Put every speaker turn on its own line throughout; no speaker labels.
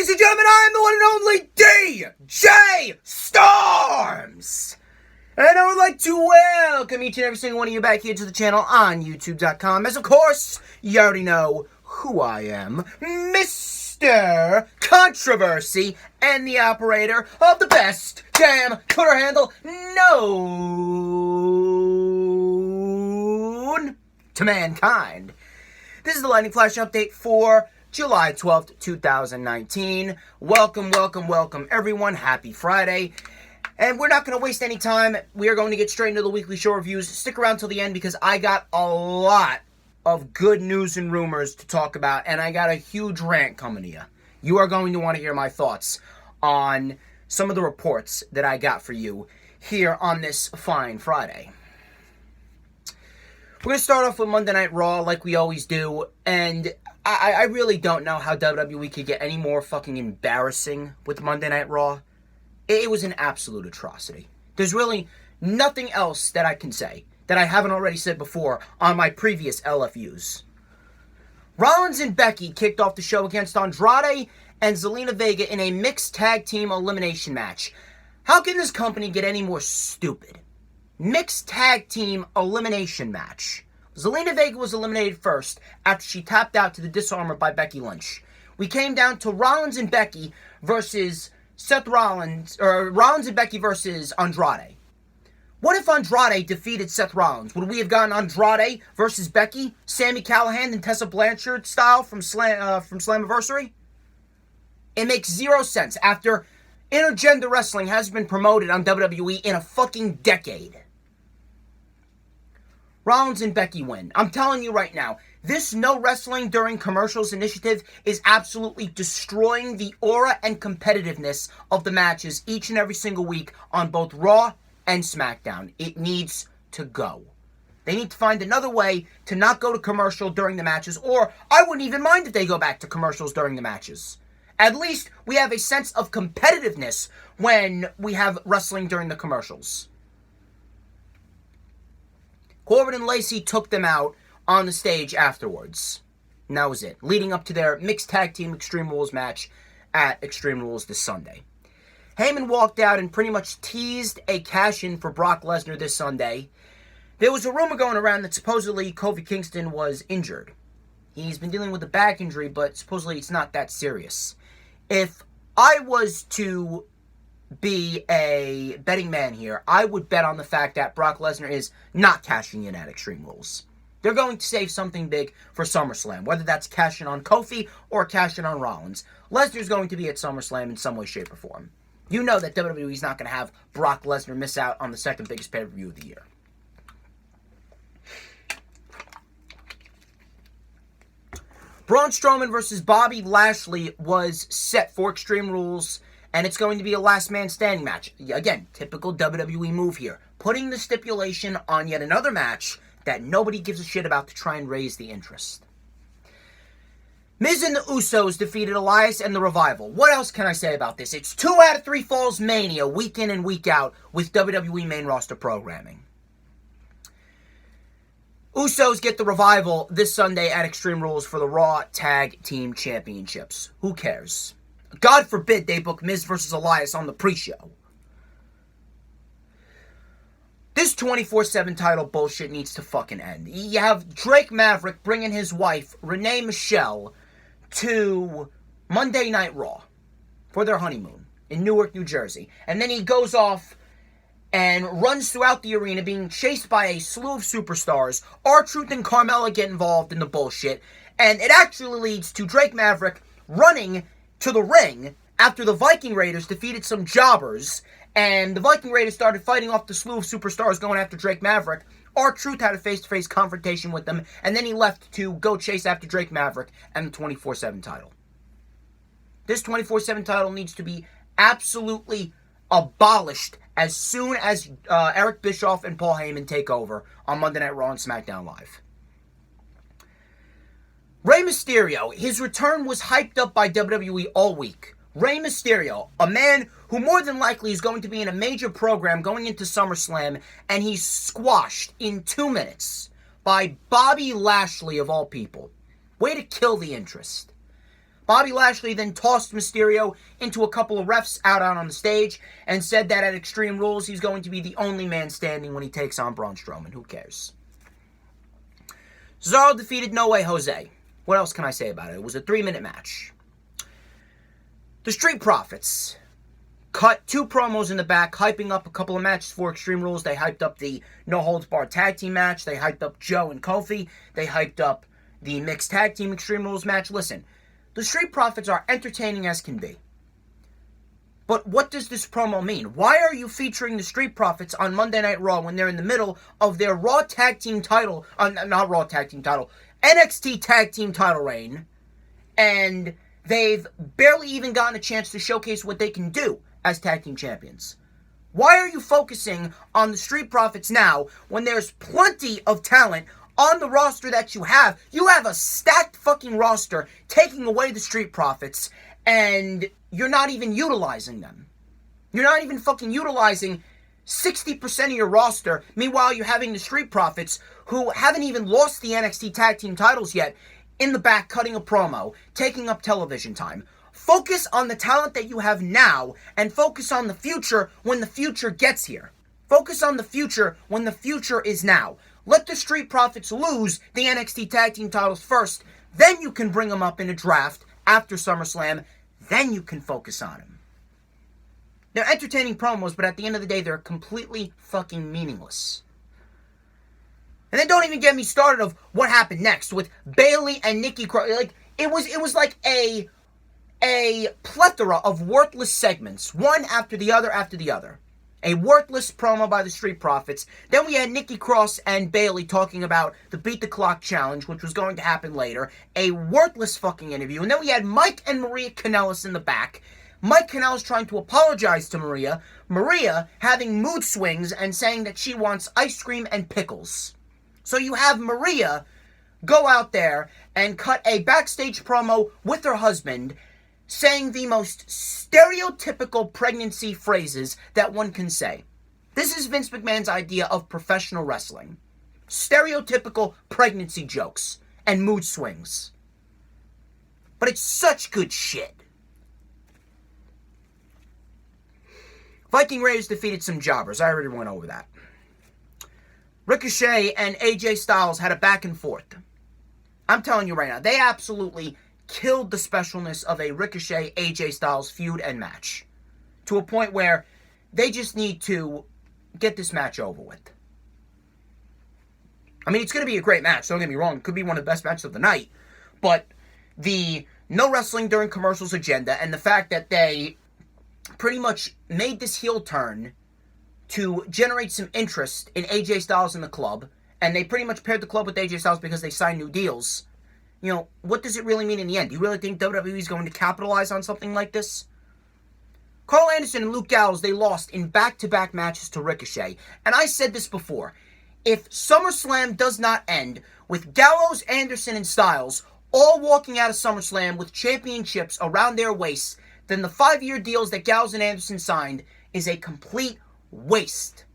Ladies and gentlemen, I am the one and only DJ Storms! And I would like to welcome each and every single one of you back here to the channel on YouTube.com. As of course, you already know who I am. Mr. Controversy and the operator of the best damn Twitter handle known to mankind. This is the Lightning Flash update for July 12th, 2019. Welcome, everyone. Happy Friday. And we're not going to waste any time. We are going to get straight into the weekly show reviews. Stick around till the end because I got a lot of good news and rumors to talk about, and I got a huge rant coming to you. You are going to want to hear my thoughts on some of the reports that I got for you here on this fine Friday. We're going to start off with Monday Night Raw like we always do, and I really don't know how WWE could get any more fucking embarrassing with Monday Night Raw. It was an absolute atrocity. There's really nothing else that I can say that I haven't already said before on my previous LFUs. Rollins and Becky kicked off the show against Andrade and Zelina Vega in a mixed tag team elimination match. How can this company get any more stupid? Mixed tag team elimination match. Zelina Vega was eliminated first after she tapped out to the Disarmer by Becky Lynch. We came down to Rollins and Becky versus Rollins and Becky versus Andrade. What if Andrade defeated Seth Rollins? Would we have gotten Andrade versus Becky, Sami Callihan and Tessa Blanchard style from Slammiversary? It makes zero sense after intergender wrestling has been promoted on WWE in a fucking decade. Rollins and Becky win. I'm telling you right now, this no wrestling during commercials initiative is absolutely destroying the aura and competitiveness of the matches each and every single week on both Raw and SmackDown. It needs to go. They need to find another way to not go to commercial during the matches, or I wouldn't even mind if they go back to commercials during the matches. At least we have a sense of competitiveness when we have wrestling during the commercials. Corbin and Lacey took them out on the stage afterwards. And that was it. Leading up to their mixed tag team Extreme Rules match at Extreme Rules this Sunday. Heyman walked out and pretty much teased a cash-in for Brock Lesnar this Sunday. There was a rumor going around that supposedly Kofi Kingston was injured. He's been dealing with a back injury, but supposedly it's not that serious. If I was to be a betting man here, I would bet on the fact that Brock Lesnar is not cashing in at Extreme Rules. They're going to save something big for SummerSlam, whether that's cashing on Kofi or cashing on Rollins. Lesnar's going to be at SummerSlam in some way, shape, or form. You know that WWE's not going to have Brock Lesnar miss out on the second biggest pay-per-view of the year. Braun Strowman versus Bobby Lashley was set for Extreme Rules, and it's going to be a last man standing match. Again, typical WWE move here. Putting the stipulation on yet another match that nobody gives a shit about to try and raise the interest. Miz and the Usos defeated Elias and the Revival. What else can I say about this? It's 2 out of 3 Falls Mania, week in and week out, with WWE main roster programming. Usos get the Revival this Sunday at Extreme Rules for the Raw Tag Team Championships. Who cares? God forbid they book Miz versus Elias on the pre-show. This 24/7 title bullshit needs to fucking end. You have Drake Maverick bringing his wife, Renee Michelle, to Monday Night Raw for their honeymoon in Newark, New Jersey. And then he goes off and runs throughout the arena being chased by a slew of superstars. R-Truth and Carmella get involved in the bullshit. And it actually leads to Drake Maverick running to the ring after the Viking Raiders defeated some jobbers, and the Viking Raiders started fighting off the slew of superstars going after Drake Maverick. R-Truth had a face-to-face confrontation with them, and then he left to go chase after Drake Maverick and the 24/7 title. This 24/7 title needs to be absolutely abolished as soon as Eric Bischoff and Paul Heyman take over on Monday Night Raw and SmackDown Live. Rey Mysterio, his return was hyped up by WWE all week. Rey Mysterio, a man who more than likely is going to be in a major program going into SummerSlam, and he's squashed in 2 minutes by Bobby Lashley of all people. Way to kill the interest. Bobby Lashley then tossed Mysterio into a couple of refs out on the stage and said that at Extreme Rules he's going to be the only man standing when he takes on Braun Strowman. Who cares? Cesaro defeated No Way Jose. What else can I say about it? It was a 3-minute match. The Street Profits cut 2 promos in the back, hyping up a couple of matches for Extreme Rules. They hyped up the No Holds Barred Tag Team match. They hyped up Joe and Kofi. They hyped up the Mixed Tag Team Extreme Rules match. Listen, the Street Profits are entertaining as can be. But what does this promo mean? Why are you featuring the Street Profits on Monday Night Raw when they're in the middle of their Raw Tag Team title, not Raw Tag Team title, NXT Tag Team title reign, and they've barely even gotten a chance to showcase what they can do as Tag Team Champions? Why are you focusing on the Street Profits now when there's plenty of talent on the roster that you have? You have a stacked fucking roster taking away the Street Profits, and you're not even utilizing them. You're not even fucking utilizing 60% of your roster. Meanwhile, you're having the Street Profits, who haven't even lost the NXT Tag Team titles yet, in the back cutting a promo, taking up television time. Focus on the talent that you have now, and focus on the future when the future gets here. Focus on the future when the future is now. Let the Street Profits lose the NXT Tag Team titles first, then you can bring them up in a draft after SummerSlam, then you can focus on them. They're entertaining promos, but at the end of the day, they're completely fucking meaningless. And then don't even get me started of what happened next with Bayley and Nikki Cross. Like, it was like a plethora of worthless segments, one after the other after the other. A worthless promo by the Street Profits. Then we had Nikki Cross and Bayley talking about the Beat the Clock challenge, which was going to happen later. A worthless fucking interview. And then we had Mike and Maria Kanellis in the back. Mike Kanellis trying to apologize to Maria. Maria having mood swings and saying that she wants ice cream and pickles. So you have Maria go out there and cut a backstage promo with her husband, saying the most stereotypical pregnancy phrases that one can say. This is Vince McMahon's idea of professional wrestling. Stereotypical pregnancy jokes and mood swings. But it's such good shit. Viking Raiders defeated some jobbers. I already went over that. Ricochet and AJ Styles had a back and forth. I'm telling you right now, they absolutely killed the specialness of a Ricochet AJ Styles feud and match, to a point where they just need to get this match over with. I mean, it's going to be a great match, don't get me wrong. It could be one of the best matches of the night, but the no wrestling during commercials agenda and the fact that they pretty much made this heel turn to generate some interest in AJ Styles in the club, and they pretty much paired the club with AJ Styles because they signed new deals. You know, what does it really mean in the end? Do you really think WWE is going to capitalize on something like this? Carl Anderson and Luke Gallows, they lost in back-to-back matches to Ricochet. And I said this before. If SummerSlam does not end with Gallows, Anderson, and Styles all walking out of SummerSlam with championships around their waists, then the 5-year deals that Gallows and Anderson signed is a complete waste.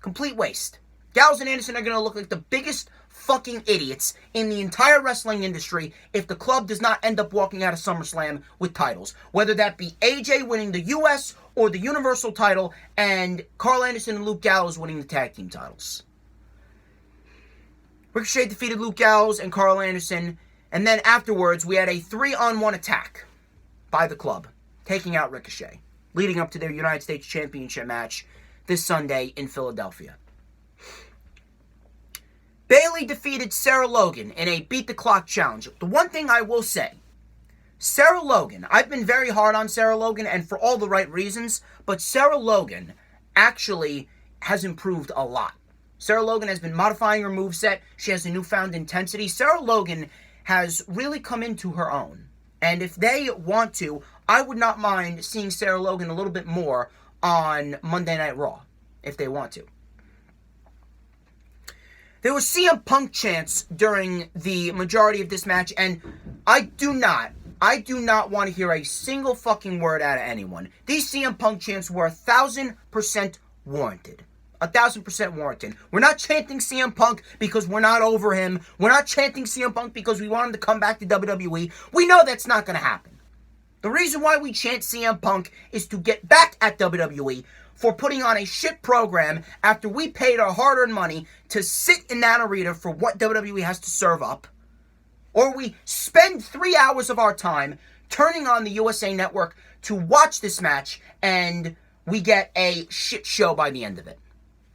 Complete waste. Gallows and Anderson are going to look like the biggest fucking idiots in the entire wrestling industry if the club does not end up walking out of SummerSlam with titles. Whether that be AJ winning the US or the Universal title and Carl Anderson and Luke Gallows winning the tag team titles. Ricochet defeated Luke Gallows and Carl Anderson, and then afterwards we had a 3-on-1 attack by the club, taking out Ricochet, leading up to their United States Championship match this Sunday in Philadelphia. Bayley defeated Sarah Logan in a Beat the Clock challenge. The one thing I will say, Sarah Logan, I've been very hard on Sarah Logan, and for all the right reasons, but Sarah Logan actually has improved a lot. Sarah Logan has been modifying her moveset. She has a newfound intensity. Sarah Logan has really come into her own. And if they want to, I would not mind seeing Sarah Logan a little bit more on Monday Night Raw, if they want to. There was CM Punk chants during the majority of this match, and I do not want to hear a single fucking word out of anyone. These CM Punk chants were 1,000% warranted. 1,000% warranted. We're not chanting CM Punk because we're not over him. We're not chanting CM Punk because we want him to come back to WWE. We know that's not going to happen. The reason why we chant CM Punk is to get back at WWE for putting on a shit program after we paid our hard-earned money to sit in that arena for what WWE has to serve up. Or we spend 3 hours of our time turning on the USA Network to watch this match, and we get a shit show by the end of it.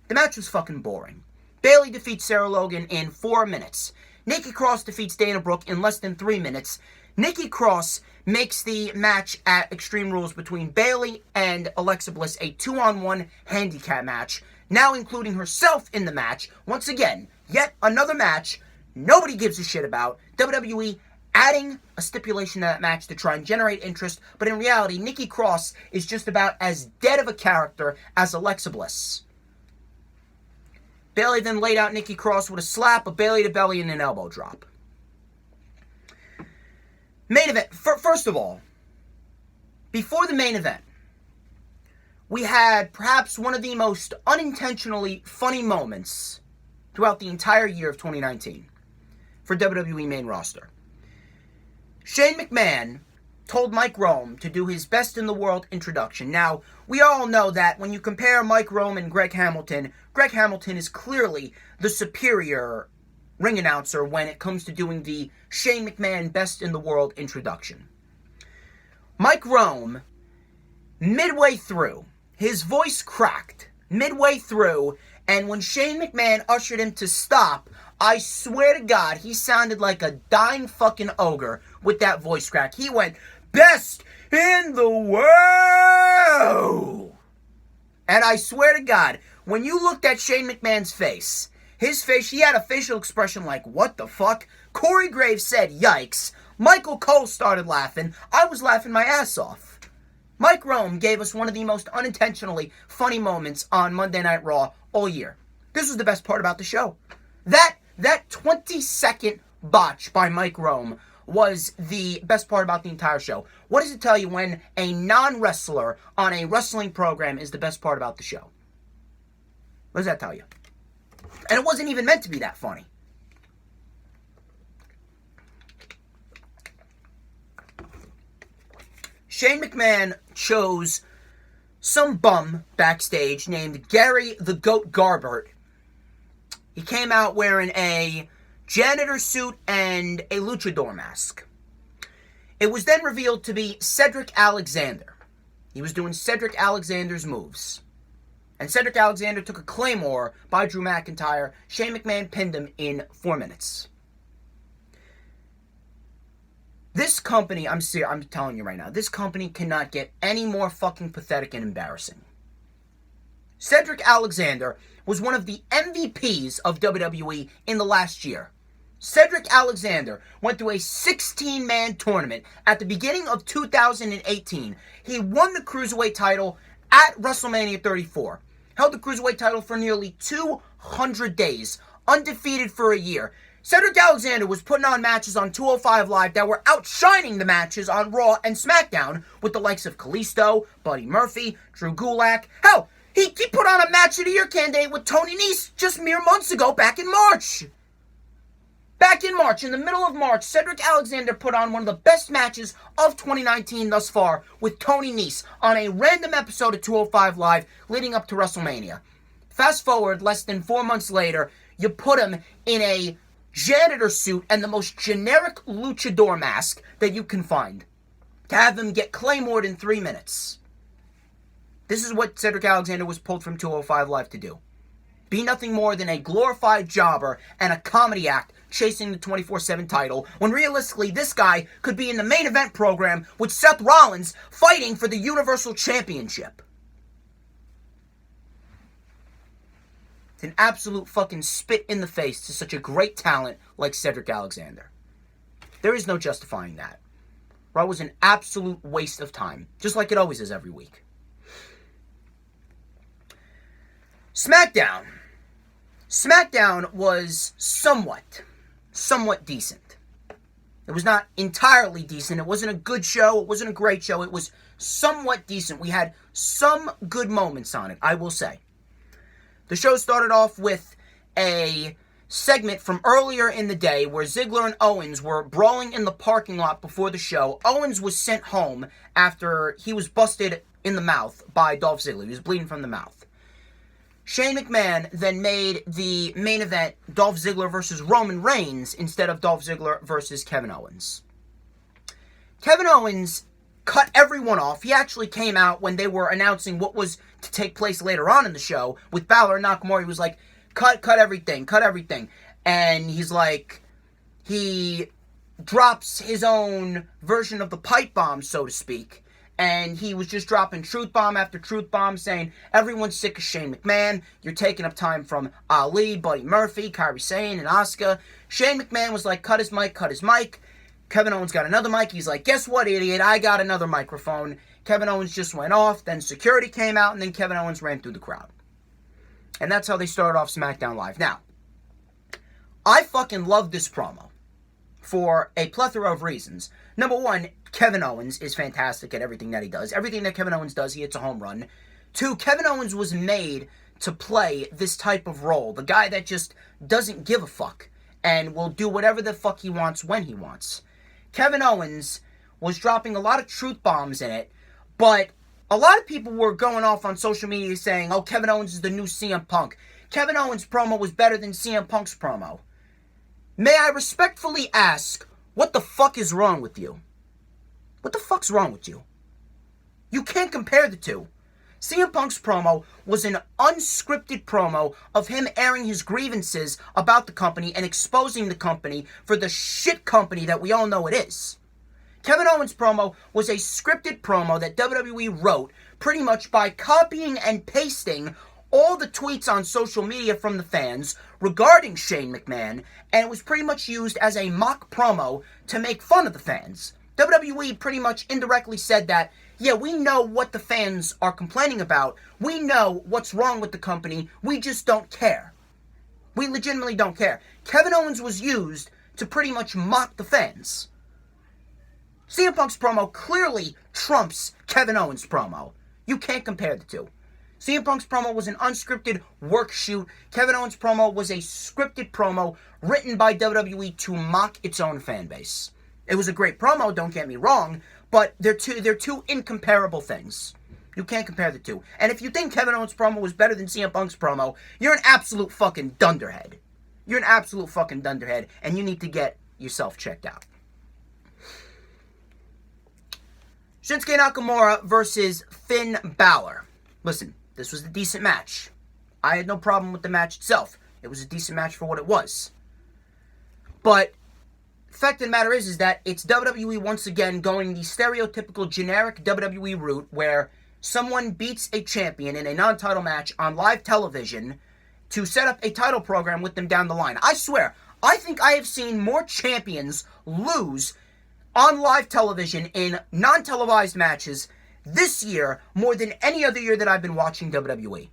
The match was fucking boring. Bayley defeats Sarah Logan in 4 minutes. Nikki Cross defeats Dana Brooke in less than 3 minutes. Nikki Cross makes the match at Extreme Rules between Bayley and Alexa Bliss a 2-on-1 handicap match, now including herself in the match. Once again, yet another match nobody gives a shit about. WWE adding a stipulation to that match to try and generate interest, but in reality, Nikki Cross is just about as dead of a character as Alexa Bliss. Bayley then laid out Nikki Cross with a slap, a Bayley to belly, and an elbow drop. Main event. First of all, before the main event, we had perhaps one of the most unintentionally funny moments throughout the entire year of 2019 for WWE main roster. Shane McMahon told Mike Rome to do his best in the world introduction. Now, we all know that when you compare Mike Rome and Greg Hamilton is clearly the superior ring announcer when it comes to doing the Shane McMahon best in the world introduction. Mike Rome, midway through, his voice cracked midway through, and when Shane McMahon ushered him to stop, I swear to God, he sounded like a dying fucking ogre with that voice crack. He went, "Best in the world!" And I swear to God, when you looked at Shane McMahon's face, his face, he had a facial expression like, what the fuck? Corey Graves said, yikes. Michael Cole started laughing. I was laughing my ass off. Mike Rome gave us one of the most unintentionally funny moments on Monday Night Raw all year. This was the best part about the show. That 20-second botch by Mike Rome was the best part about the entire show. What does it tell you when a non-wrestler on a wrestling program is the best part about the show? What does that tell you? And it wasn't even meant to be that funny. Shane McMahon chose some bum backstage named Gary the Goat Garbert. He came out wearing a janitor suit and a luchador mask. It was then revealed to be Cedric Alexander. He was doing Cedric Alexander's moves. And Cedric Alexander took a Claymore by Drew McIntyre. Shane McMahon pinned him in 4 minutes. This company, I'm telling you right now, this company cannot get any more fucking pathetic and embarrassing. Cedric Alexander was one of the MVPs of WWE in the last year. Cedric Alexander went through a 16-man tournament at the beginning of 2018. He won the Cruiserweight title at WrestleMania 34. Held the Cruiserweight title for nearly 200 days, undefeated for a year. Cedric Alexander was putting on matches on 205 Live that were outshining the matches on Raw and SmackDown with the likes of Kalisto, Buddy Murphy, Drew Gulak. Hell, he put on a match of the year candidate with Tony Nese just mere months ago back in March. Back in March, in the middle of March, Cedric Alexander put on one of the best matches of 2019 thus far with Tony Nese on a random episode of 205 Live leading up to WrestleMania. Fast forward, less than 4 months later, you put him in a janitor suit and the most generic luchador mask that you can find to have him get Claymored in 3 minutes. This is what Cedric Alexander was pulled from 205 Live to do. Be nothing more than a glorified jobber and a comedy act chasing the 24/7 title, when realistically this guy could be in the main event program with Seth Rollins fighting for the Universal Championship. It's an absolute fucking spit in the face to such a great talent like Cedric Alexander. There is no justifying that. Raw was an absolute waste of time, just like it always is every week. SmackDown. SmackDown was somewhat decent. It was not entirely decent. It wasn't a good show. It wasn't a great show. It was somewhat decent. We had some good moments on it, I will say. The show started off with a segment from earlier in the day where Ziggler and Owens were brawling in the parking lot before the show. Owens was sent home after he was busted in the mouth by Dolph Ziggler. He was bleeding from the mouth. Shane McMahon then made the main event Dolph Ziggler versus Roman Reigns instead of Dolph Ziggler versus Kevin Owens. Kevin Owens cut everyone off. He actually came out when they were announcing what was to take place later on in the show with Balor and Nakamura. He was like, cut everything. And he's like, he drops his own version of the pipe bomb, so to speak. And he was just dropping truth bomb after truth bomb, saying, everyone's sick of Shane McMahon. You're taking up time from Ali, Buddy Murphy, Kairi Sane, and Asuka. Shane McMahon was like, cut his mic. Kevin Owens got another mic. He's like, guess what, idiot? I got another microphone. Kevin Owens just went off. Then security came out, and then Kevin Owens ran through the crowd. And that's how they started off SmackDown Live. Now, I fucking love this promo for a plethora of reasons. Number one, Kevin Owens is fantastic at everything that he does. Everything that Kevin Owens does, he hits a home run. Two, Kevin Owens was made to play this type of role. The guy that just doesn't give a fuck and will do whatever the fuck he wants when he wants. Kevin Owens was dropping a lot of truth bombs in it, but a lot of people were going off on social media saying, oh, Kevin Owens is the new CM Punk. Kevin Owens' promo was better than CM Punk's promo. May I respectfully ask, what the fuck is wrong with you? What the fuck's wrong with you? You can't compare the two. CM Punk's promo was an unscripted promo of him airing his grievances about the company and exposing the company for the shit company that we all know it is. Kevin Owens' promo was a scripted promo that WWE wrote pretty much by copying and pasting all the tweets on social media from the fans regarding Shane McMahon, and it was pretty much used as a mock promo to make fun of the fans. WWE pretty much indirectly said that, yeah, we know what the fans are complaining about. We know what's wrong with the company. We just don't care. We legitimately don't care. Kevin Owens was used to pretty much mock the fans. CM Punk's promo clearly trumps Kevin Owens' promo. You can't compare the two. CM Punk's promo was an unscripted work shoot. Kevin Owens' promo was a scripted promo written by WWE to mock its own fan base. It was a great promo, don't get me wrong, but they're two incomparable things. You can't compare the two. And if you think Kevin Owens' promo was better than CM Punk's promo, you're an absolute fucking dunderhead. You're an absolute fucking dunderhead, and you need to get yourself checked out. Shinsuke Nakamura versus Finn Balor. Listen, this was a decent match. I had no problem with the match itself. It was a decent match for what it was. But the fact of the matter is that it's WWE once again going the stereotypical generic WWE route where someone beats a champion in a non-title match on live television to set up a title program with them down the line. I swear, I think I have seen more champions lose on live television in non-televised matches this year more than any other year that I've been watching WWE.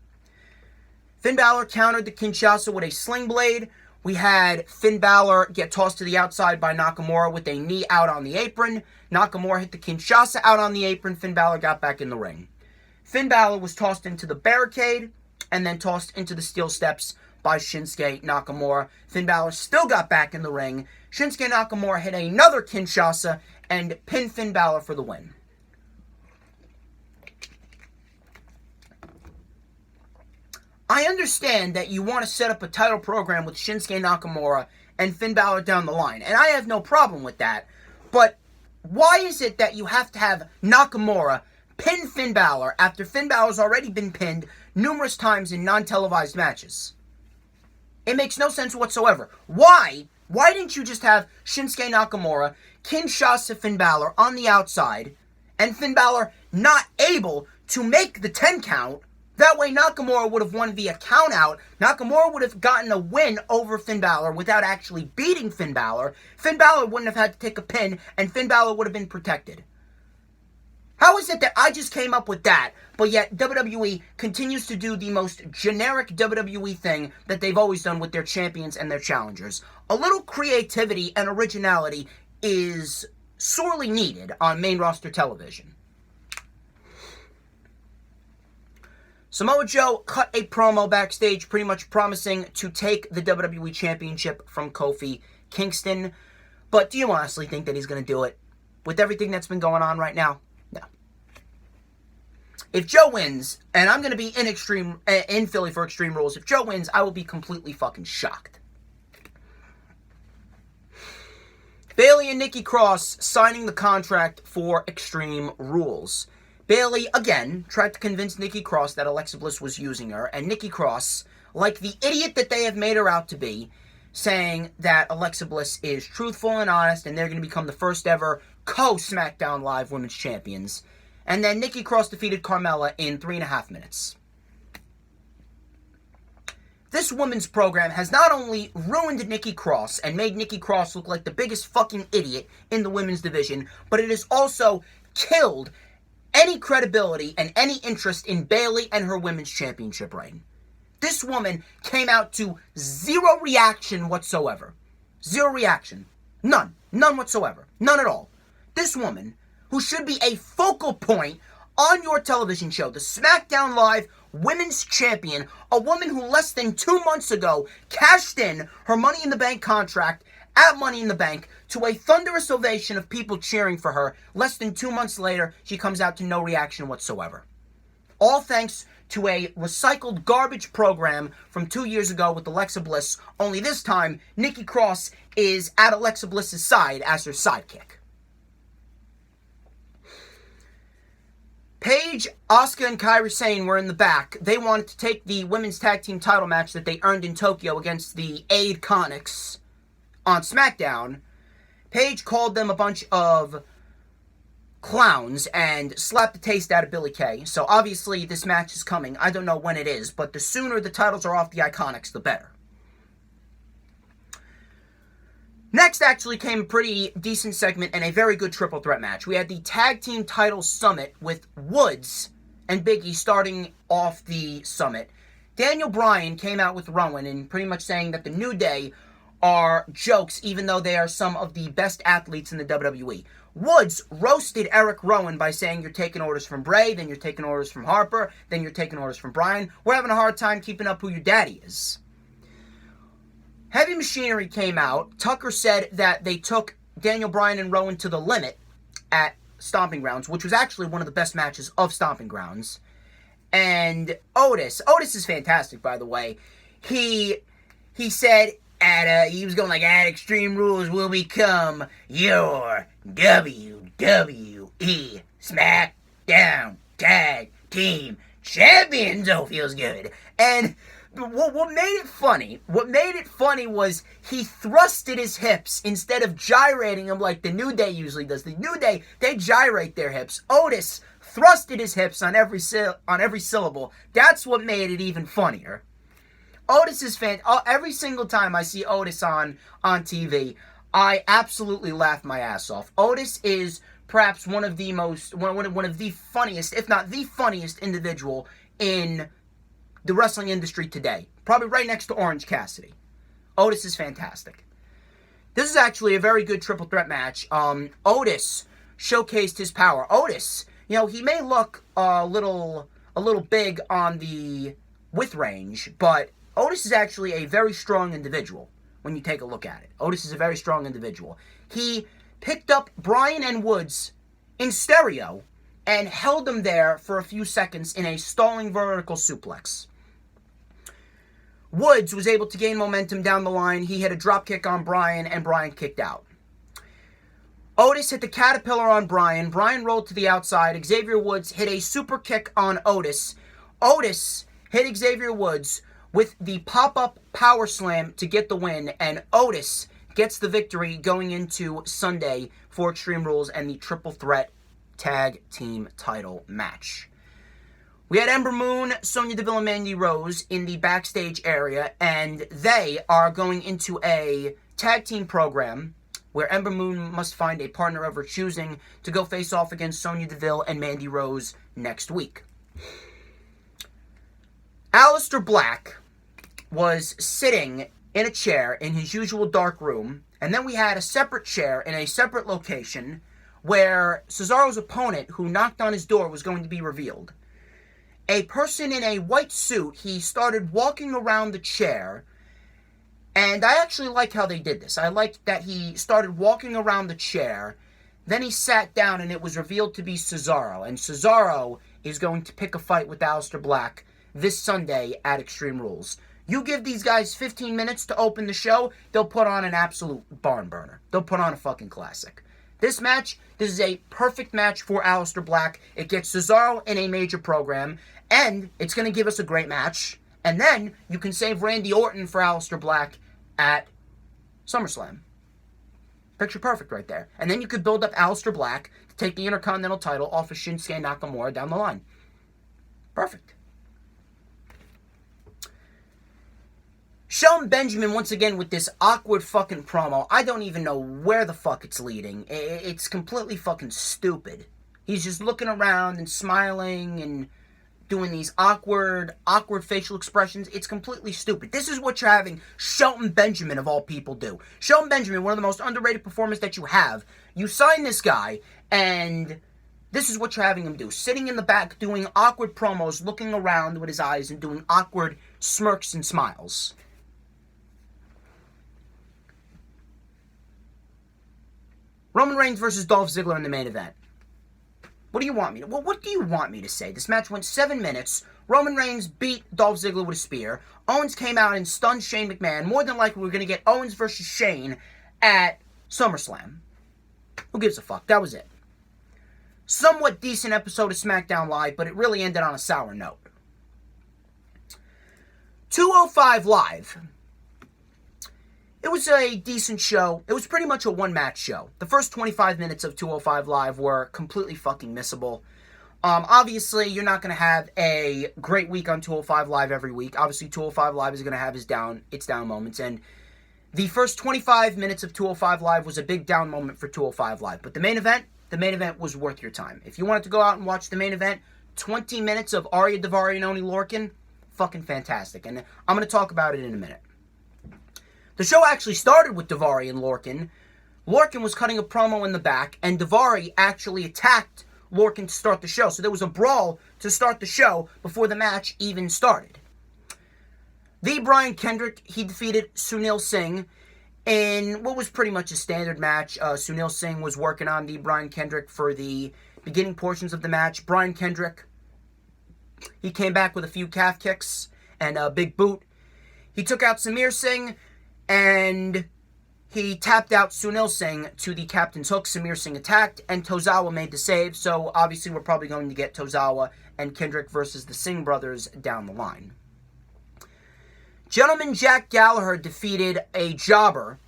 Finn Balor countered the Kinshasa with a sling blade. We had Finn Balor get tossed to the outside by Nakamura with a knee out on the apron. Nakamura hit the Kinshasa out on the apron. Finn Balor got back in the ring. Finn Balor was tossed into the barricade and then tossed into the steel steps by Shinsuke Nakamura. Finn Balor still got back in the ring. Shinsuke Nakamura hit another Kinshasa and pinned Finn Balor for the win. I understand that you want to set up a title program with Shinsuke Nakamura and Finn Balor down the line, and I have no problem with that, but why is it that you have to have Nakamura pin Finn Balor after Finn Balor's already been pinned numerous times in non-televised matches? It makes no sense whatsoever. Why didn't you just have Shinsuke Nakamura, Kinshasa Finn Balor on the outside, and Finn Balor not able to make the 10 count? That way Nakamura would have won via count out. Nakamura would have gotten a win over Finn Balor without actually beating Finn Balor. Finn Balor wouldn't have had to take a pin, and Finn Balor would have been protected. How is it that I just came up with that, but yet WWE continues to do the most generic WWE thing that they've always done with their champions and their challengers? A little creativity and originality is sorely needed on main roster television. Samoa Joe cut a promo backstage pretty much promising to take the WWE Championship from Kofi Kingston. But do you honestly think that he's going to do it? With everything that's been going on right now? No. If Joe wins, and I'm going to be in Philly for Extreme Rules, if Joe wins, I will be completely fucking shocked. Bayley and Nikki Cross signing the contract for Extreme Rules. Bayley, again, tried to convince Nikki Cross that Alexa Bliss was using her, and Nikki Cross, like the idiot that they have made her out to be, saying that Alexa Bliss is truthful and honest, and they're going to become the first ever co-SmackDown Live Women's Champions. And then Nikki Cross defeated Carmella in 3.5 minutes. This women's program has not only ruined Nikki Cross and made Nikki Cross look like the biggest fucking idiot in the women's division, but it has also killed any credibility and any interest in Bayley and her women's championship reign. This woman came out to zero reaction whatsoever. Zero reaction. None. None whatsoever. None at all. This woman, who should be a focal point on your television show, the SmackDown Live Women's Champion, a woman who less than 2 months ago cashed in her Money in the Bank contract at Money in the Bank to a thunderous ovation of people cheering for her. Less than 2 months later, she comes out to no reaction whatsoever. All thanks to a recycled garbage program from 2 years ago with Alexa Bliss, only this time, Nikki Cross is at Alexa Bliss's side as her sidekick. Paige, Asuka, and Kairi Sane were in the back. They wanted to take the women's tag team title match that they earned in Tokyo against the IIconics on SmackDown. Paige called them a bunch of clowns and slapped the taste out of Billie Kay. So obviously this match is coming. I don't know when it is, but the sooner the titles are off the IIconics, the better. Next actually came a pretty decent segment and a very good triple threat match. We had the tag team title summit with Woods and Big E starting off the summit. Daniel Bryan came out with Rowan and pretty much saying that the New Day are jokes, even though they are some of the best athletes in the WWE. Woods roasted Eric Rowan by saying you're taking orders from Bray, then you're taking orders from Harper, then you're taking orders from Bryan. We're having a hard time keeping up who your daddy is. Heavy Machinery came out. Tucker said that they took Daniel Bryan and Rowan to the limit at Stomping Grounds, which was actually one of the best matches of Stomping Grounds. And Otis is fantastic, by the way. He said he was going like, at Extreme Rules will become your WWE SmackDown Tag Team Champions. Oh, feels good. And what made it funny was he thrusted his hips instead of gyrating them like the New Day usually does. The New Day, they gyrate their hips. Otis thrusted his hips on every syllable. That's what made it even funnier. Otis is every single time I see Otis on TV, I absolutely laugh my ass off. Otis is perhaps one of the funniest, if not the funniest individual in the wrestling industry today. Probably right next to Orange Cassidy. Otis is fantastic. This is actually a very good triple threat match. Otis showcased his power. Otis, he may look a little big on the width range, but Otis is actually a very strong individual when you take a look at it. Otis is a very strong individual. He picked up Bryan and Woods in stereo and held them there for a few seconds in a stalling vertical suplex. Woods was able to gain momentum down the line. He hit a dropkick on Bryan, and Bryan kicked out. Otis hit the caterpillar on Bryan. Bryan rolled to the outside. Xavier Woods hit a super kick on Otis. Otis hit Xavier Woods with the pop-up power slam to get the win, and Otis gets the victory going into Sunday for Extreme Rules and the triple threat tag team title match. We had Ember Moon, Sonya Deville, and Mandy Rose in the backstage area, and they are going into a tag team program where Ember Moon must find a partner of her choosing to go face off against Sonya Deville and Mandy Rose next week. Aleister Black was sitting in a chair in his usual dark room, and then we had a separate chair in a separate location where Cesaro's opponent, who knocked on his door, was going to be revealed. a person in a white suit, he started walking around the chair. And I actually like how they did this. I liked that he started walking around the chair. Then he sat down and it was revealed to be Cesaro. And Cesaro is going to pick a fight with Aleister Black this Sunday at Extreme Rules. You give these guys 15 minutes to open the show, they'll put on an absolute barn burner. They'll put on a fucking classic. This match, this is a perfect match for Aleister Black. It gets Cesaro in a major program, and it's going to give us a great match. And then you can save Randy Orton for Aleister Black at SummerSlam. Picture perfect right there. And then you could build up Aleister Black to take the Intercontinental title off of Shinsuke Nakamura down the line. Perfect. Shelton Benjamin, once again, with this awkward fucking promo. I don't even know where the fuck it's leading. It's completely fucking stupid. He's just looking around and smiling and doing these awkward facial expressions. It's completely stupid. This is what you're having Shelton Benjamin, of all people, do. Shelton Benjamin, one of the most underrated performers that you have. You sign this guy, and this is what you're having him do. Sitting in the back, doing awkward promos, looking around with his eyes, and doing awkward smirks and smiles. Roman Reigns versus Dolph Ziggler in the main event. What do you want me to... Well, what do you want me to say? This match went 7 minutes. Roman Reigns beat Dolph Ziggler with a spear. Owens came out and stunned Shane McMahon. More than likely, we're going to get Owens versus Shane at SummerSlam. Who gives a fuck? That was it. Somewhat decent episode of SmackDown Live, but it really ended on a sour note. 205 Live. It was a decent show. It was pretty much a one-match show. The first 25 minutes of 205 Live were completely fucking missable. Obviously, you're not going to have a great week on 205 Live every week. Obviously, 205 Live is going to have its down moments. And the first 25 minutes of 205 Live was a big down moment for 205 Live. But the main event was worth your time. If you wanted to go out and watch the main event, 20 minutes of Arya Daivari and Oney Lorcan, fucking fantastic. And I'm going to talk about it in a minute. The show actually started with Daivari and Lorcan. Lorcan was cutting a promo in the back, and Daivari actually attacked Lorcan to start the show. So there was a brawl to start the show before the match even started. The Brian Kendrick, he defeated Sunil Singh in what was pretty much a standard match. Sunil Singh was working on the Brian Kendrick for the beginning portions of the match. Brian Kendrick, he came back with a few calf kicks and a big boot. He took out Samir Singh, and he tapped out Sunil Singh to the captain's hook. Samir Singh attacked, and Tozawa made the save. So, obviously, we're probably going to get Tozawa and Kendrick versus the Singh brothers down the line. Gentleman Jack Gallagher defeated a jobber,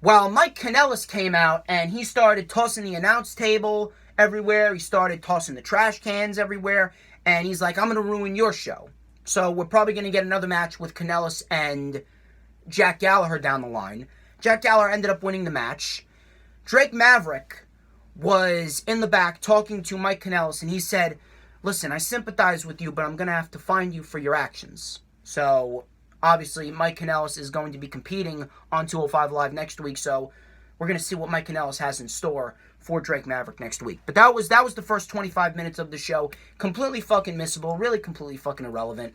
while Mike Kanellis came out, and he started tossing the announce table everywhere. He started tossing the trash cans everywhere, and he's like, I'm going to ruin your show. So, we're probably going to get another match with Kanellis and Jack Gallagher down the line. Jack Gallagher ended up winning the match. Drake Maverick was in the back talking to Mike Kanellis, and he said, listen, I sympathize with you, but I'm going to have to fine you for your actions. So, obviously, Mike Kanellis is going to be competing on 205 Live next week, so we're going to see what Mike Kanellis has in store for Drake Maverick next week. But that was the first 25 minutes of the show. Completely fucking missable. Really completely fucking irrelevant.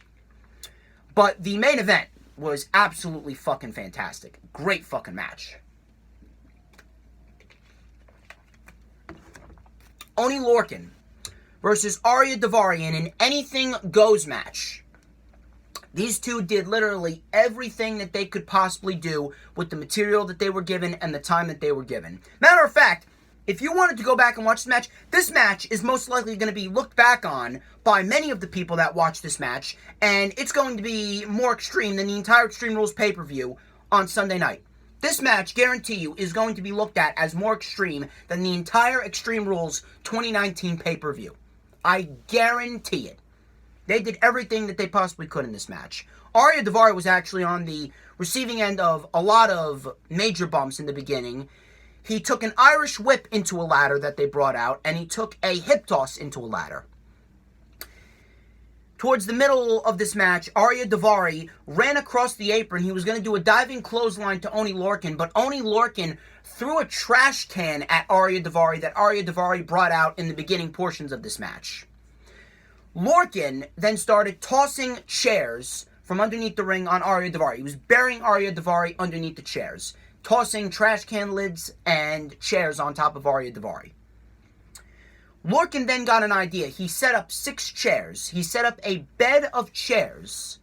But the main event was absolutely fucking fantastic. Great fucking match. Oney Lorcan versus Arya Daivari in an anything goes match. These two did literally everything that they could possibly do with the material that they were given and the time that they were given. Matter of fact, if you wanted to go back and watch this match is most likely going to be looked back on by many of the people that watch this match, and it's going to be more extreme than the entire Extreme Rules pay-per-view on Sunday night. This match, guarantee you, is going to be looked at as more extreme than the entire Extreme Rules 2019 pay-per-view. I guarantee it. They did everything that they possibly could in this match. Arya Daivari was actually on the receiving end of a lot of major bumps in the beginning. He took an Irish whip into a ladder that they brought out, and he took a hip toss into a ladder. Towards the middle of this match, Arya Daivari ran across the apron. He was going to do a diving clothesline to Oney Lorcan, but Oney Lorcan threw a trash can at Arya Daivari that Arya Daivari brought out in the beginning portions of this match. Lorcan then started tossing chairs from underneath the ring on Arya Daivari. He was burying Arya Daivari underneath the chairs, tossing trash can lids and chairs on top of Arya Daivari. Lorcan then got an idea. He set up 6 chairs. He set up a bed of chairs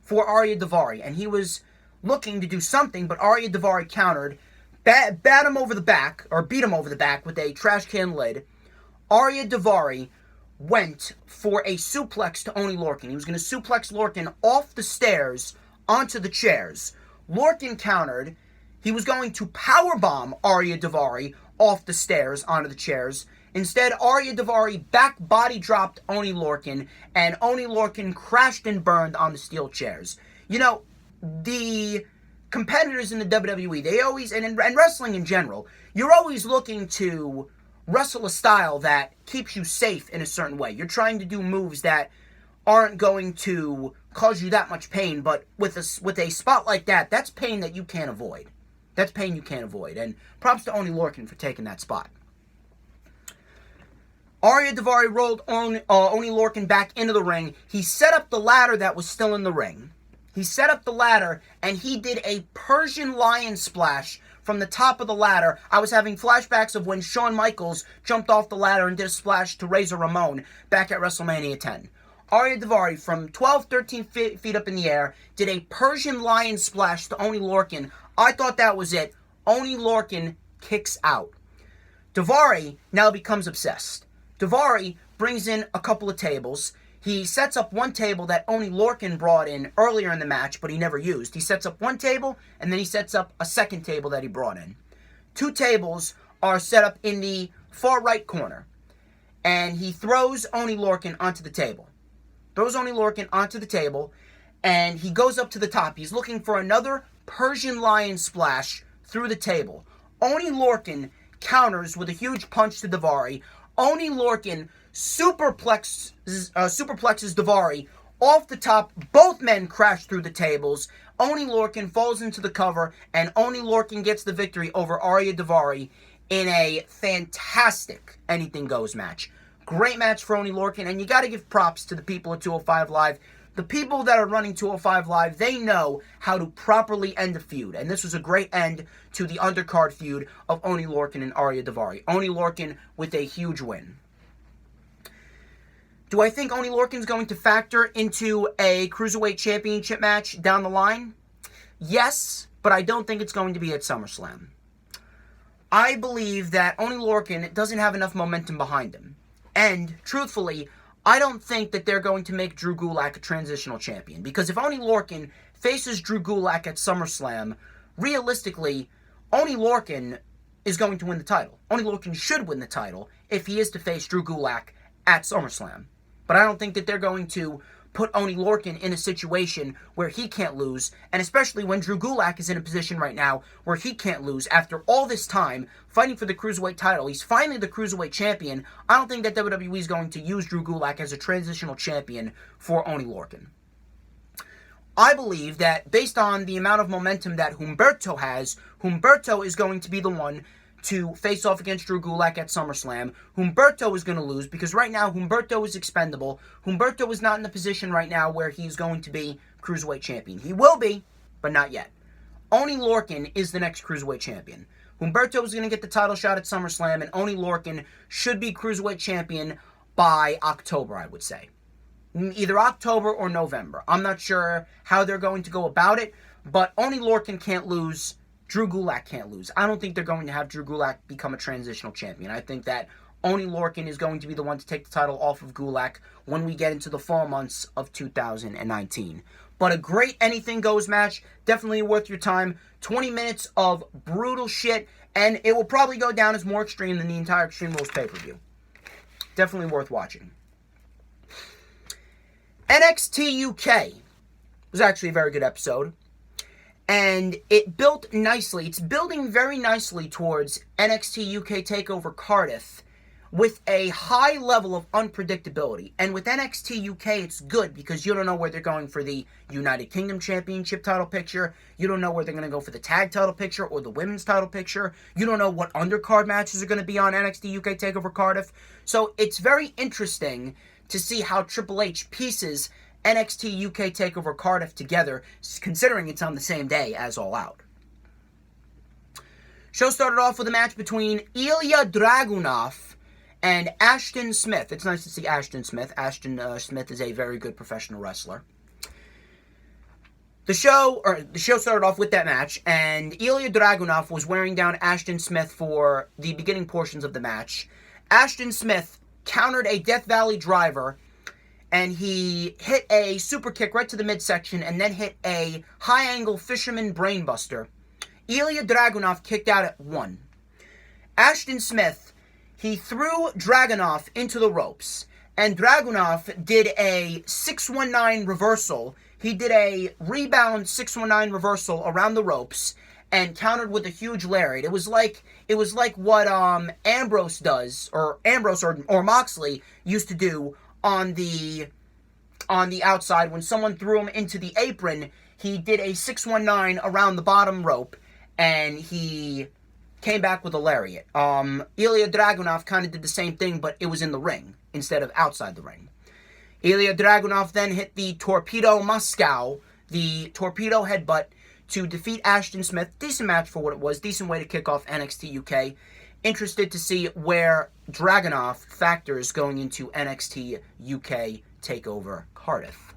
for Arya Daivari, and he was looking to do something, but Arya Daivari countered, bat him over the back, or beat him over the back with a trash can lid. Arya Daivari went for a suplex to Oney Lorcan. He was going to suplex Lorcan off the stairs onto the chairs. Lorcan countered. He was going to powerbomb Arya Daivari off the stairs onto the chairs. Instead, Arya Daivari back body dropped Oney Lorcan, and Oney Lorcan crashed and burned on the steel chairs. You know, the competitors in the WWE, they always, and wrestling in general, you're always looking to wrestle a style that keeps you safe in a certain way. You're trying to do moves that aren't going to cause you that much pain, but with a spot like that, that's pain that you can't avoid. That's pain you can't avoid, and props to Oney Lorcan for taking that spot. Arya Daivari rolled Oney Lorcan back into the ring. He set up the ladder that was still in the ring. He set up the ladder, and he did a Persian lion splash from the top of the ladder. I was having flashbacks of when Shawn Michaels jumped off the ladder and did a splash to Razor Ramon back at WrestleMania 10. Arya Daivari, from 12, 13 feet up in the air, did a Persian lion splash to Oney Lorcan. I thought that was it. Oney Lorcan kicks out. Daivari now becomes obsessed. Daivari brings in a couple of tables. He sets up one table that Oney Lorcan brought in earlier in the match, but he never used. He sets up one table, and then he sets up a second table that he brought in. 2 tables are set up in the far right corner, and he throws Oney Lorcan onto the table. Throws Oney Lorcan onto the table, and he goes up to the top. He's looking for another Persian lion splash through the table. Oney Lorcan counters with a huge punch to Daivari. Oney Lorcan superplexes Daivari off the top. Both men crash through the tables. Oney Lorcan falls into the cover, and Oney Lorcan gets the victory over Arya Daivari in a fantastic Anything Goes match. Great match for Oney Lorcan, and you got to give props to the people at 205 Live. The people that are running 205 Live, they know how to properly end a feud. And this was a great end to the undercard feud of Oney Lorcan and Arya Daivari. Oney Lorcan with a huge win. Do I think Oney Lorcan's going to factor into a Cruiserweight Championship match down the line? Yes, but I don't think it's going to be at SummerSlam. I believe that Oney Lorcan doesn't have enough momentum behind him. And, truthfully, I don't think that they're going to make Drew Gulak a transitional champion. Because if Oney Lorcan faces Drew Gulak at SummerSlam, realistically, Oney Lorcan is going to win the title. Oney Lorcan should win the title if he is to face Drew Gulak at SummerSlam. But I don't think that they're going to put Oney Lorcan in a situation where he can't lose, and especially when Drew Gulak is in a position right now where he can't lose after all this time fighting for the Cruiserweight title. He's finally the Cruiserweight champion. I don't think that WWE is going to use Drew Gulak as a transitional champion for Oney Lorcan. I believe that based on the amount of momentum that Humberto has, Humberto is going to be the one to face off against Drew Gulak at SummerSlam. Humberto is going to lose because right now Humberto is expendable. Humberto is not in the position right now where he's going to be Cruiserweight champion. He will be, but not yet. Oney Lorcan is the next Cruiserweight champion. Humberto is going to get the title shot at SummerSlam, and Oney Lorcan should be Cruiserweight champion by October, I would say. Either October or November. I'm not sure how they're going to go about it, but Oney Lorcan can't lose. Drew Gulak can't lose. I don't think they're going to have Drew Gulak become a transitional champion. I think that Oney Lorcan is going to be the one to take the title off of Gulak when we get into the fall months of 2019. But a great Anything Goes match. Definitely worth your time. 20 minutes of brutal shit, and it will probably go down as more extreme than the entire Extreme Rules pay-per-view. Definitely worth watching. NXT UK was actually a very good episode. And it built nicely. It's building very nicely towards NXT UK TakeOver Cardiff with a high level of unpredictability. And with NXT UK, it's good because you don't know where they're going for the United Kingdom Championship title picture. You don't know where they're going to go for the tag title picture or the women's title picture. You don't know what undercard matches are going to be on NXT UK TakeOver Cardiff. So it's very interesting to see how Triple H pieces NXT UK TakeOver Cardiff together, considering it's on the same day as All Out. Show started off with a match between Ilya Dragunov and Ashton Smith. It's nice to see Ashton Smith. Ashton Smith is a very good professional wrestler. The show started off with that match, and Ilya Dragunov was wearing down Ashton Smith for the beginning portions of the match. Ashton Smith countered a Death Valley driver, and he hit a super kick right to the midsection, and then hit a high-angle fisherman brainbuster. Ilya Dragunov kicked out at 1. Ashton Smith, he threw Dragunov into the ropes, and Dragunov did a 619 reversal. He did a rebound 619 reversal around the ropes and countered with a huge lariat. It was like what Ambrose does, or Ambrose or Moxley used to do on the outside when someone threw him into the apron. He did a 619 around the bottom rope, and he came back with a lariat. Ilya Dragunov kind of did the same thing, but it was in the ring instead of outside the ring. Ilya Dragunov then hit the Torpedo Moscow, the torpedo headbutt, to defeat Ashton Smith. Decent match for what it was. Decent way to kick off NXT UK. Interested to see where Dragunov factors going into NXT UK TakeOver Cardiff.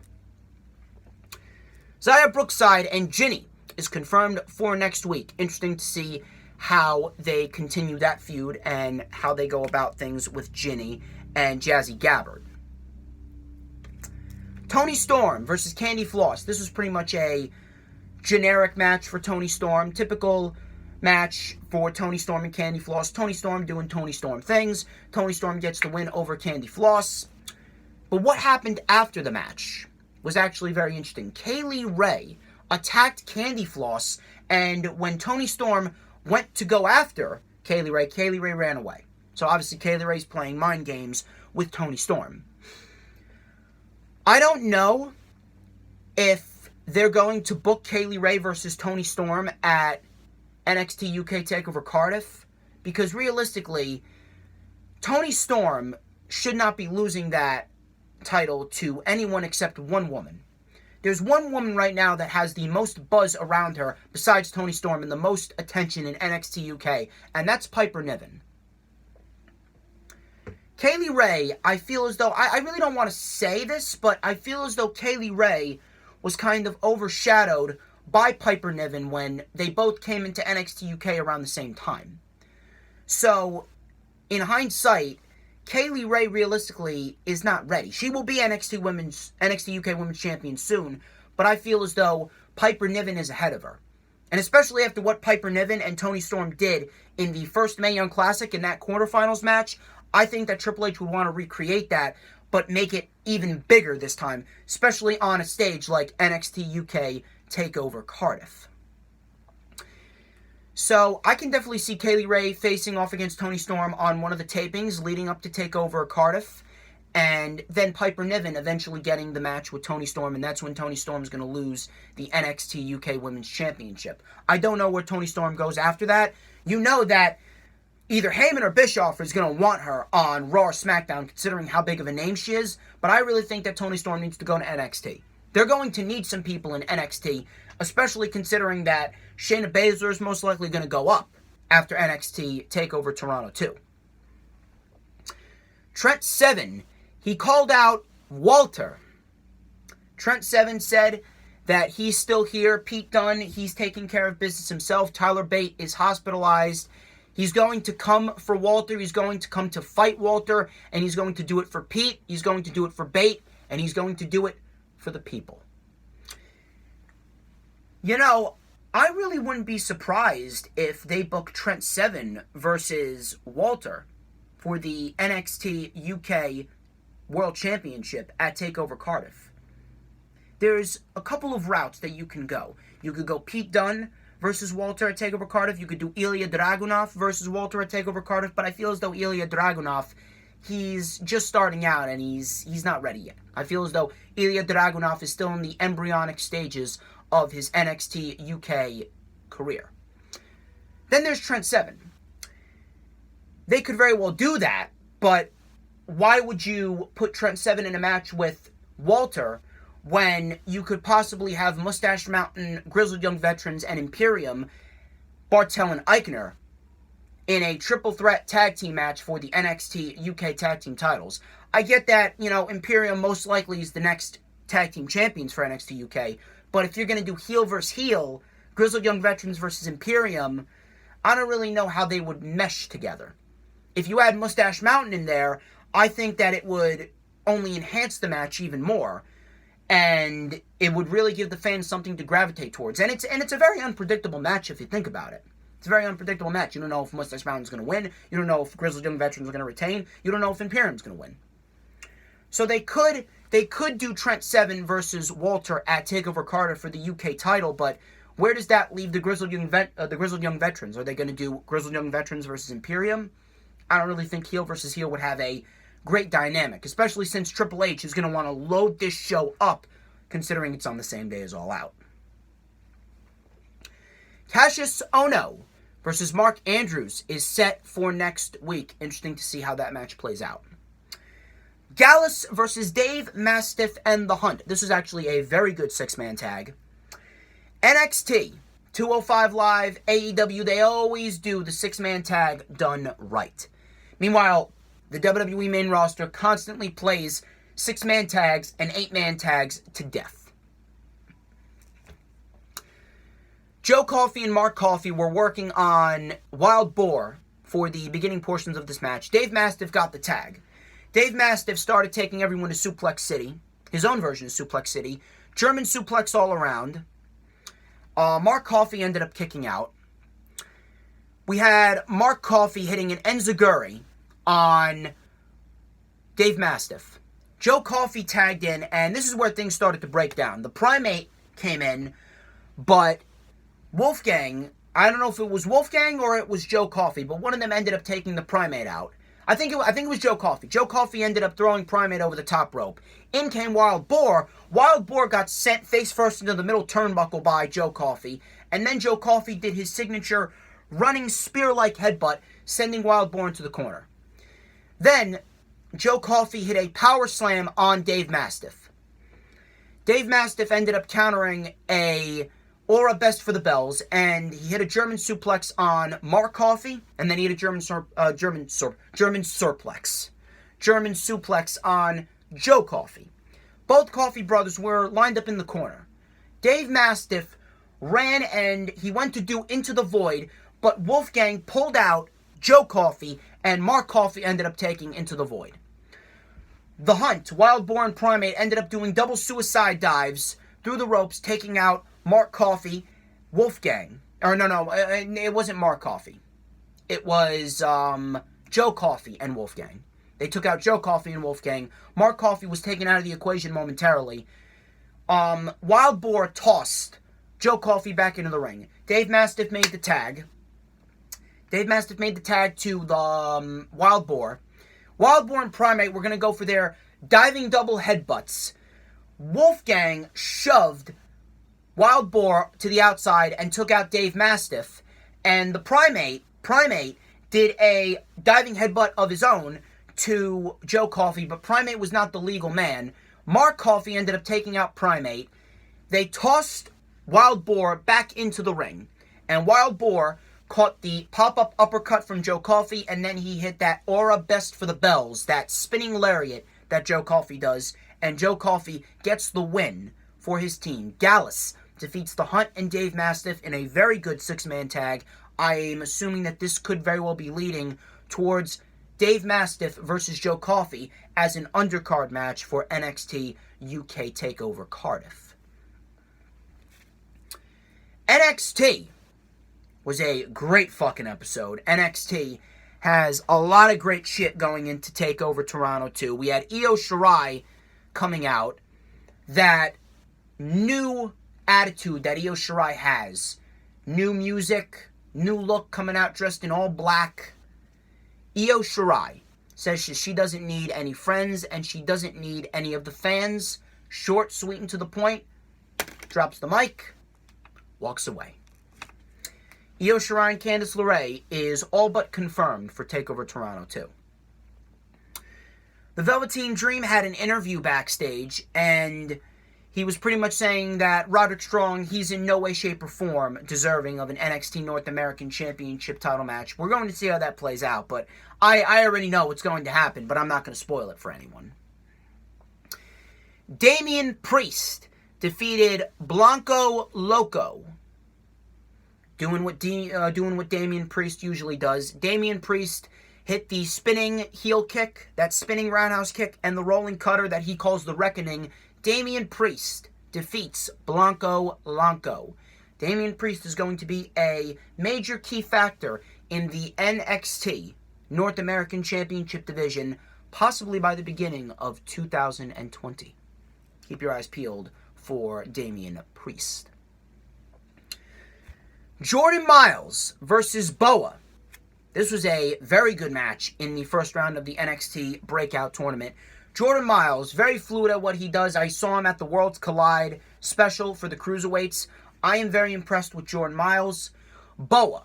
Xia Brookside and Ginny is confirmed for next week. Interesting to see how they continue that feud and how they go about things with Ginny and Jazzy Gabbard. Toni Storm versus Candy Floss. This was pretty much a generic match for Toni Storm. Typical match for Toni Storm and Candy Floss. Toni Storm doing Toni Storm things. Toni Storm gets the win over Candy Floss. But what happened after the match was actually very interesting. Kaylee Ray attacked Candy Floss, and when Toni Storm went to go after Kaylee Ray ran away. So obviously Kaylee Ray's playing mind games with Toni Storm. I don't know if they're going to book Kaylee Ray versus Toni Storm at NXT UK TakeOver Cardiff, because realistically, Toni Storm should not be losing that title to anyone except one woman. There's one woman right now that has the most buzz around her besides Toni Storm and the most attention in NXT UK, and that's Piper Niven. Kaylee Ray, I feel as though, I really don't want to say this, but I feel as though Kaylee Ray was kind of overshadowed by Piper Niven when they both came into NXT UK around the same time. So, in hindsight, Kaylee Ray realistically is not ready. She will be NXT UK Women's Champion soon, but I feel as though Piper Niven is ahead of her. And especially after what Piper Niven and Toni Storm did in the first Mae Young Classic in that quarterfinals match, I think that Triple H would want to recreate that, but make it even bigger this time, especially on a stage like NXT UK TakeOver Cardiff. So, I can definitely see Kaylee Ray facing off against Toni Storm on one of the tapings leading up to TakeOver Cardiff, and then Piper Niven eventually getting the match with Toni Storm, and that's when Toni Storm is going to lose the NXT UK Women's Championship. I don't know where Toni Storm goes after that. You know that either Heyman or Bischoff is going to want her on Raw or SmackDown, considering how big of a name she is, but I really think that Toni Storm needs to go to NXT. They're going to need some people in NXT, especially considering that Shayna Baszler is most likely going to go up after NXT TakeOver Toronto 2. Trent Seven, he called out Walter. Trent Seven said that he's still here. Pete Dunne, he's taking care of business himself. Tyler Bate is hospitalized. He's going to come for Walter. He's going to come to fight Walter, and he's going to do it for Pete. He's going to do it for Bate, and he's going to do it for the people. You know, I really wouldn't be surprised if they book Trent Seven versus Walter for the NXT UK World Championship at TakeOver Cardiff. There's a couple of routes that you can go. You could go Pete Dunne versus Walter at TakeOver Cardiff. You could do Ilya Dragunov versus Walter at TakeOver Cardiff, but I feel as though Ilya Dragunov, he's just starting out and he's not ready yet. I feel as though Ilya Dragunov is still in the embryonic stages of his NXT UK career. Then there's Trent Seven. They could very well do that, but why would you put Trent Seven in a match with Walter when you could possibly have Mustache Mountain, Grizzled Young Veterans, and Imperium, Bartel and Eichner, in a triple threat tag team match for the NXT UK tag team titles? I get that, Imperium most likely is the next tag team champions for NXT UK, but if you're going to do heel versus heel, Grizzled Young Veterans versus Imperium, I don't really know how they would mesh together. If you add Mustache Mountain in there, I think that it would only enhance the match even more, and it would really give the fans something to gravitate towards. And it's a very unpredictable match if you think about it. It's a very unpredictable match. You don't know if Mustache Mountain's going to win. You don't know if Grizzled Young Veterans are going to retain. You don't know if Imperium's going to win. So they could do Trent Seven versus Walter at TakeOver Cardiff for the UK title, but where does that leave the Grizzled Young Veterans? Are they going to do Grizzled Young Veterans versus Imperium? I don't really think heel versus heel would have a great dynamic, especially since Triple H is going to want to load this show up, considering it's on the same day as All Out. Cassius Ohno versus Mark Andrews is set for next week. Interesting to see how that match plays out. Gallus versus Dave Mastiff and The Hunt. This is actually a very good six-man tag. NXT, 205 Live, AEW, they always do the six-man tag done right. Meanwhile, the WWE main roster constantly plays six-man tags and eight-man tags to death. Joe Coffey and Mark Coffey were working on Wild Boar for the beginning portions of this match. Dave Mastiff got the tag. Dave Mastiff started taking everyone to Suplex City, his own version of Suplex City, German suplex all around. Mark Coffey ended up kicking out. We had Mark Coffey hitting an enziguri on Dave Mastiff. Joe Coffey tagged in, and this is where things started to break down. The Primate came in, but Wolfgang, I don't know if it was Wolfgang or it was Joe Coffey, but one of them ended up taking the Primate out. I think it was Joe Coffey. Joe Coffey ended up throwing Primate over the top rope. In came Wild Boar. Wild Boar got sent face first into the middle turnbuckle by Joe Coffey, and then Joe Coffey did his signature running spear-like headbutt, sending Wild Boar into the corner. Then Joe Coffey hit a power slam on Dave Mastiff. Dave Mastiff ended up countering a Aura Best for the Bells, and he hit a German suplex on Mark Coffey, and then he hit a German suplex on Joe Coffey. Both Coffey brothers were lined up in the corner. Dave Mastiff ran and he went to do Into the Void, but Wolfgang pulled out Joe Coffey, and Mark Coffey ended up taking Into the Void. The Hunt, Wild Boar and Primate ended up doing double suicide dives through the ropes, taking out Mark Coffey, Wolfgang. It wasn't Mark Coffey. It was Joe Coffey and Wolfgang. They took out Joe Coffey and Wolfgang. Mark Coffey was taken out of the equation momentarily. Wild Boar tossed Joe Coffey back into the ring. Dave Mastiff made the tag. Dave Mastiff made the tag to the Wild Boar. Wild Boar and Primate were going to go for their diving double headbutts. Wolfgang shoved Wild Boar to the outside and took out Dave Mastiff. And the Primate did a diving headbutt of his own to Joe Coffey, but Primate was not the legal man. Mark Coffey ended up taking out Primate. They tossed Wild Boar back into the ring, and Wild Boar caught the pop-up uppercut from Joe Coffey, and then he hit that Aura Best for the Bells, that spinning lariat that Joe Coffey does, and Joe Coffey gets the win for his team. Gallus defeats The Hunt and Dave Mastiff in a very good six-man tag. I am assuming that this could very well be leading towards Dave Mastiff versus Joe Coffey as an undercard match for NXT UK TakeOver Cardiff. NXT was a great fucking episode. NXT has a lot of great shit going into TakeOver Toronto too. We had Io Shirai coming out. That new attitude that Io Shirai has. New music, new look, coming out dressed in all black. Io Shirai says she doesn't need any friends and she doesn't need any of the fans. Short, sweet, and to the point. Drops the mic. Walks away. Io Shirai and Candice LeRae is all but confirmed for TakeOver Toronto too. The Velveteen Dream had an interview backstage, and he was pretty much saying that Roderick Strong, he's in no way, shape, or form deserving of an NXT North American Championship title match. We're going to see how that plays out, but I already know what's going to happen, but I'm not going to spoil it for anyone. Damian Priest defeated Blanco Loco. Doing what Damian Priest usually does. Damian Priest hit the spinning heel kick, that spinning roundhouse kick, and the rolling cutter that he calls the Reckoning. Damian Priest defeats Blanco Loco. Damian Priest is going to be a major key factor in the NXT North American Championship division, possibly by the beginning of 2020. Keep your eyes peeled for Damian Priest. Jordan Myles versus Boa. This was a very good match in the first round of the NXT Breakout Tournament. Jordan Myles, very fluid at what he does. I saw him at the Worlds Collide special for the Cruiserweights. I am very impressed with Jordan Myles. Boa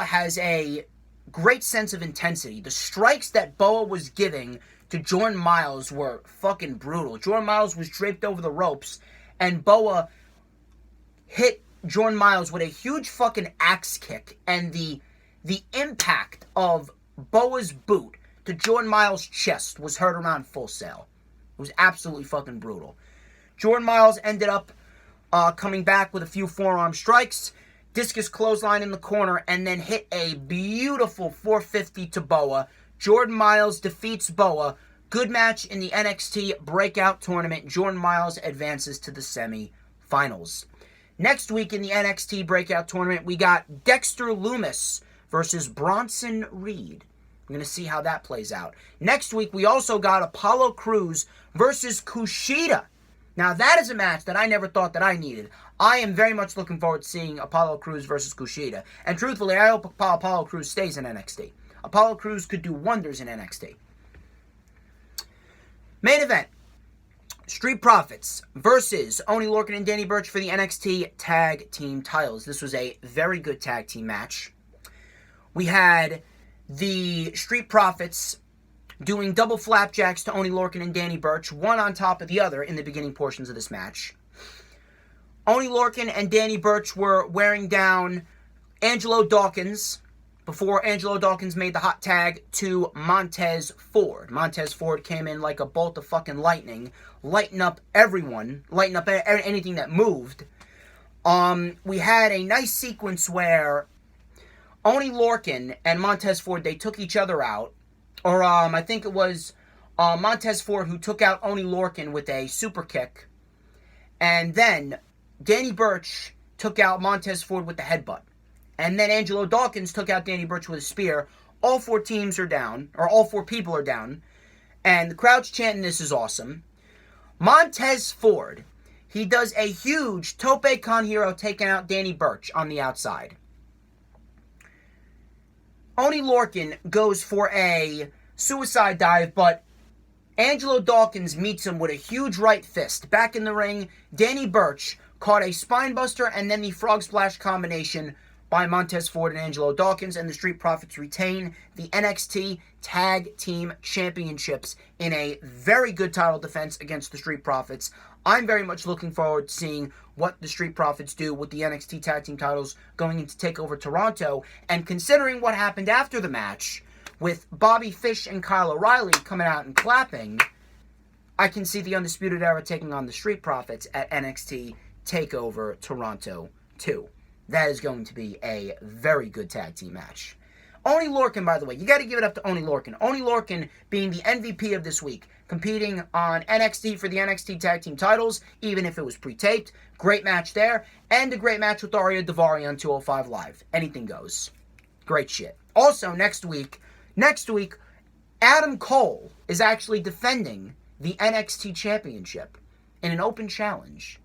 has a great sense of intensity. The strikes that Boa was giving to Jordan Myles were fucking brutal. Jordan Myles was draped over the ropes, and Boa hit Jordan Myles with a huge fucking axe kick, and the impact of Boa's boot to Jordan Myles' chest was heard around Full Sail. It was absolutely fucking brutal. Jordan Myles ended up coming back with a few forearm strikes, discus clothesline in the corner, and then hit a beautiful 450 to Boa. Jordan Myles defeats Boa. Good match in the NXT Breakout Tournament. Jordan Myles advances to the semi-finals. Next week in the NXT Breakout Tournament, we got Dexter Lumis versus Bronson Reed. We're going to see how that plays out. Next week, we also got Apollo Crews versus Kushida. Now, that is a match that I never thought that I needed. I am very much looking forward to seeing Apollo Crews versus Kushida. And truthfully, I hope Apollo Crews stays in NXT. Apollo Crews could do wonders in NXT. Main event. Street Profits versus Oney Lorcan and Danny Burch for the NXT Tag Team titles. This was a very good tag team match. We had the Street Profits doing double flapjacks to Oney Lorcan and Danny Burch, one on top of the other in the beginning portions of this match. Oney Lorcan and Danny Burch were wearing down Angelo Dawkins before Angelo Dawkins made the hot tag to Montez Ford. Montez Ford came in like a bolt of fucking lightning, lighting up everyone, lighting up anything that moved. We had a nice sequence where Oney Lorcan and Montez Ford, they took each other out. Or I think it was Montez Ford who took out Oney Lorcan with a super kick. And then Danny Burch took out Montez Ford with the headbutt. And then Angelo Dawkins took out Danny Burch with a spear. All four teams are down, or all four people are down. And the crowd's chanting, "This is awesome." Montez Ford, he does a huge Tope Con Hero taking out Danny Burch on the outside. Oney Lorcan goes for a suicide dive, but Angelo Dawkins meets him with a huge right fist. Back in the ring, Danny Burch caught a spinebuster and then the frog splash combination by Montez Ford and Angelo Dawkins, and the Street Profits retain the NXT Tag Team Championships in a very good title defense against the Street Profits. I'm very much looking forward to seeing what the Street Profits do with the NXT Tag Team titles going into TakeOver Toronto, and considering what happened after the match with Bobby Fish and Kyle O'Reilly coming out and clapping, I can see the Undisputed Era taking on the Street Profits at NXT TakeOver Toronto 2. That is going to be a very good tag team match. Oney Lorcan, by the way, you got to give it up to Oney Lorcan. Oney Lorcan being the MVP of this week, competing on NXT for the NXT Tag Team titles, even if it was pre-taped. Great match there, and a great match with Arya Daivari on 205 Live. Anything goes. Great shit. Also, next week, Adam Cole is actually defending the NXT Championship in an open challenge.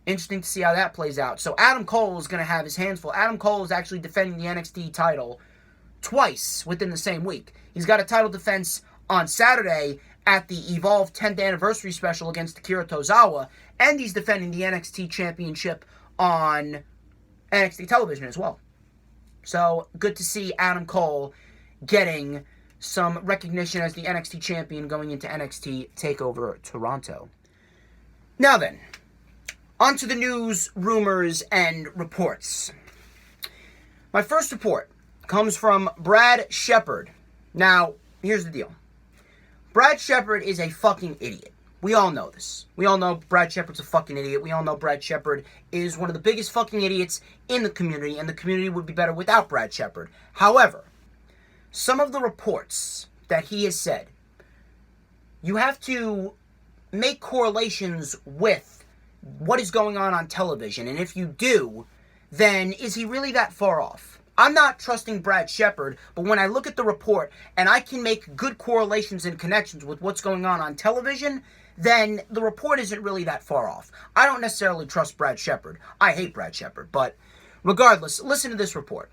Interesting to see how that plays out. So Adam Cole is going to have his hands full. Adam Cole is actually defending the NXT title twice within the same week. He's got a title defense on Saturday at the Evolve 10th Anniversary Special against Akira Tozawa, and he's defending the NXT Championship on NXT television as well. So good to see Adam Cole getting some recognition as the NXT champion going into NXT TakeOver Toronto. Now then, on to the news, rumors, and reports. My first report comes from Brad Shepard. Now, here's the deal. Brad Shepard is a fucking idiot. We all know this. We all know Brad Shepard's a fucking idiot. We all know Brad Shepard is one of the biggest fucking idiots in the community, and the community would be better without Brad Shepard. However, some of the reports that he has said, you have to make correlations with what is going on television, and if you do, then is he really that far off? I'm not trusting Brad Shepard, but when I look at the report and I can make good correlations and connections with what's going on television, then the report isn't really that far off. I don't necessarily trust Brad Shepard. I hate Brad Shepard, but regardless, listen to this report.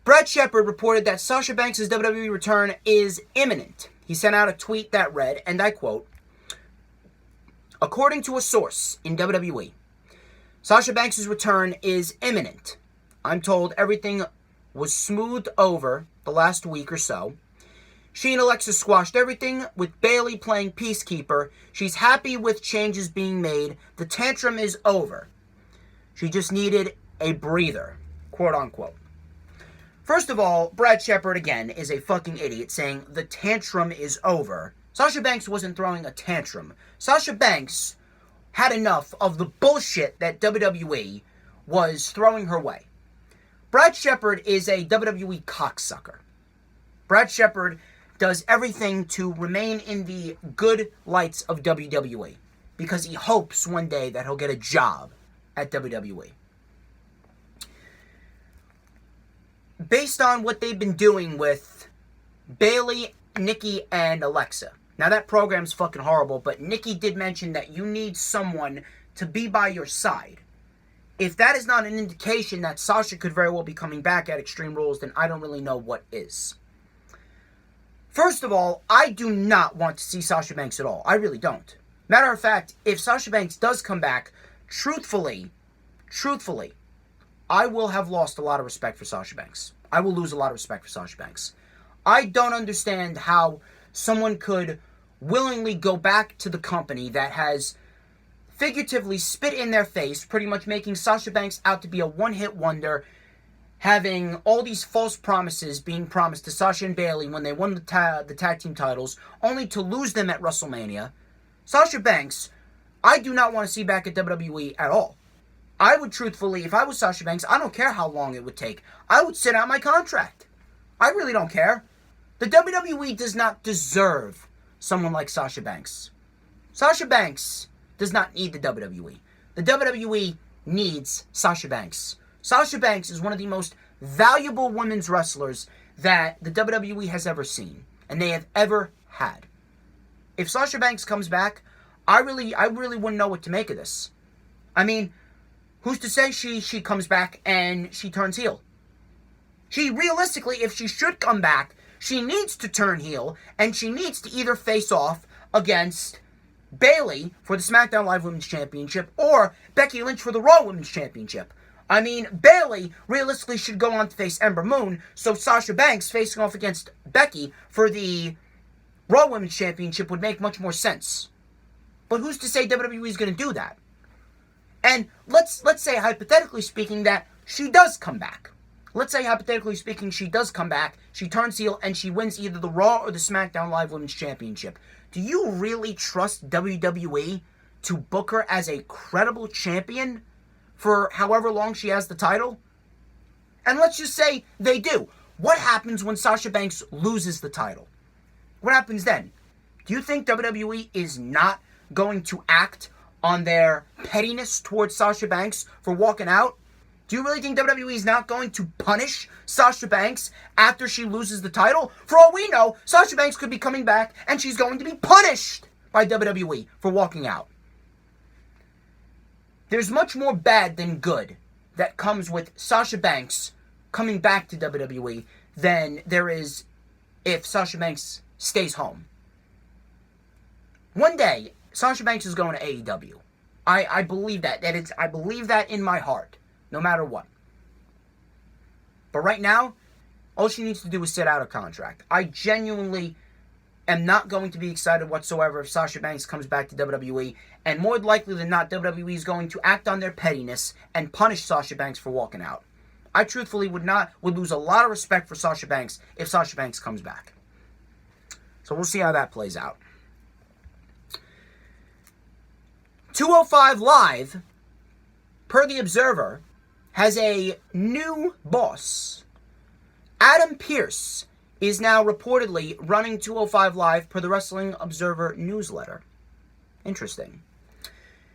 Brad Shepard reported that Sasha Banks' WWE return is imminent. He sent out a tweet that read, and I quote, "According to a source in WWE, Sasha Banks' return is imminent. I'm told everything was smoothed over the last week or so. She and Alexa squashed everything with Bayley playing peacekeeper. She's happy with changes being made. The tantrum is over. She just needed a breather," quote unquote. First of all, Brad Shepard, again, is a fucking idiot saying the tantrum is over. Sasha Banks wasn't throwing a tantrum. Sasha Banks had enough of the bullshit that WWE was throwing her way. Brad Shepard is a WWE cocksucker. Brad Shepard does everything to remain in the good lights of WWE because he hopes one day that he'll get a job at WWE. Based on what they've been doing with Bayley, Nikki, and Alexa. Now that program's fucking horrible, but Nikki did mention that you need someone to be by your side. If that is not an indication that Sasha could very well be coming back at Extreme Rules, then I don't really know what is. First of all, I do not want to see Sasha Banks at all. I really don't. Matter of fact, if Sasha Banks does come back, truthfully, I will have lost a lot of respect for Sasha Banks. I will lose a lot of respect for Sasha Banks. I don't understand how someone could willingly go back to the company that has figuratively spit in their face, pretty much making Sasha Banks out to be a one-hit wonder, having all these false promises being promised to Sasha and Bayley when they won the tag team titles, only to lose them at WrestleMania. Sasha Banks, I do not want to see back at WWE at all. I would truthfully, if I was Sasha Banks, I don't care how long it would take. I would sit out my contract. I really don't care. The WWE does not deserve someone like Sasha Banks. Sasha Banks does not need the WWE. The WWE needs Sasha Banks. Sasha Banks is one of the most valuable women's wrestlers that the WWE has ever seen, and they have ever had. If Sasha Banks comes back, I really wouldn't know what to make of this. I mean, who's to say she comes back and she turns heel? She realistically, if she should come back, she needs to turn heel, and she needs to either face off against Bayley for the SmackDown Live Women's Championship or Becky Lynch for the Raw Women's Championship. I mean, Bayley realistically should go on to face Ember Moon, so Sasha Banks facing off against Becky for the Raw Women's Championship would make much more sense. But who's to say WWE is going to do that? And let's say, hypothetically speaking, that she does come back. Let's say, hypothetically speaking, she does come back, she turns heel, and she wins either the Raw or the SmackDown Live Women's Championship. Do you really trust WWE to book her as a credible champion for however long she has the title? And let's just say they do. What happens when Sasha Banks loses the title? What happens then? Do you think WWE is not going to act on their pettiness towards Sasha Banks for walking out? Do you really think WWE is not going to punish Sasha Banks after she loses the title? For all we know, Sasha Banks could be coming back and she's going to be punished by WWE for walking out. There's much more bad than good that comes with Sasha Banks coming back to WWE than there is if Sasha Banks stays home. One day, Sasha Banks is going to AEW. I believe that. I believe that in my heart. No matter what. But right now, All she needs to do is sit out a contract. I genuinely am not going to be excited whatsoever if Sasha Banks comes back to WWE, and more likely than not, WWE is going to act on their pettiness and punish Sasha Banks for walking out. I truthfully would lose a lot of respect for Sasha Banks if Sasha Banks comes back. So we'll see how that plays out. 205 Live, per The Observer, has a new boss. Adam Pearce is now reportedly running 205 Live per the Wrestling Observer newsletter. Interesting.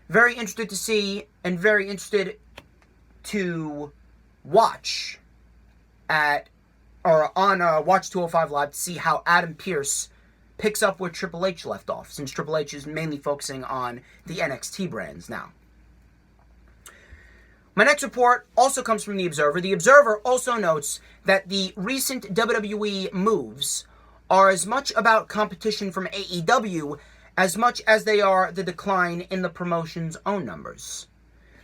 Very interested to see and very interested to watch on Watch 205 Live to see how Adam Pearce picks up where Triple H left off, since Triple H is mainly focusing on the NXT brands now. My next report also comes from The Observer. The Observer also notes that the recent WWE moves are as much about competition from AEW as much as they are the decline in the promotion's own numbers.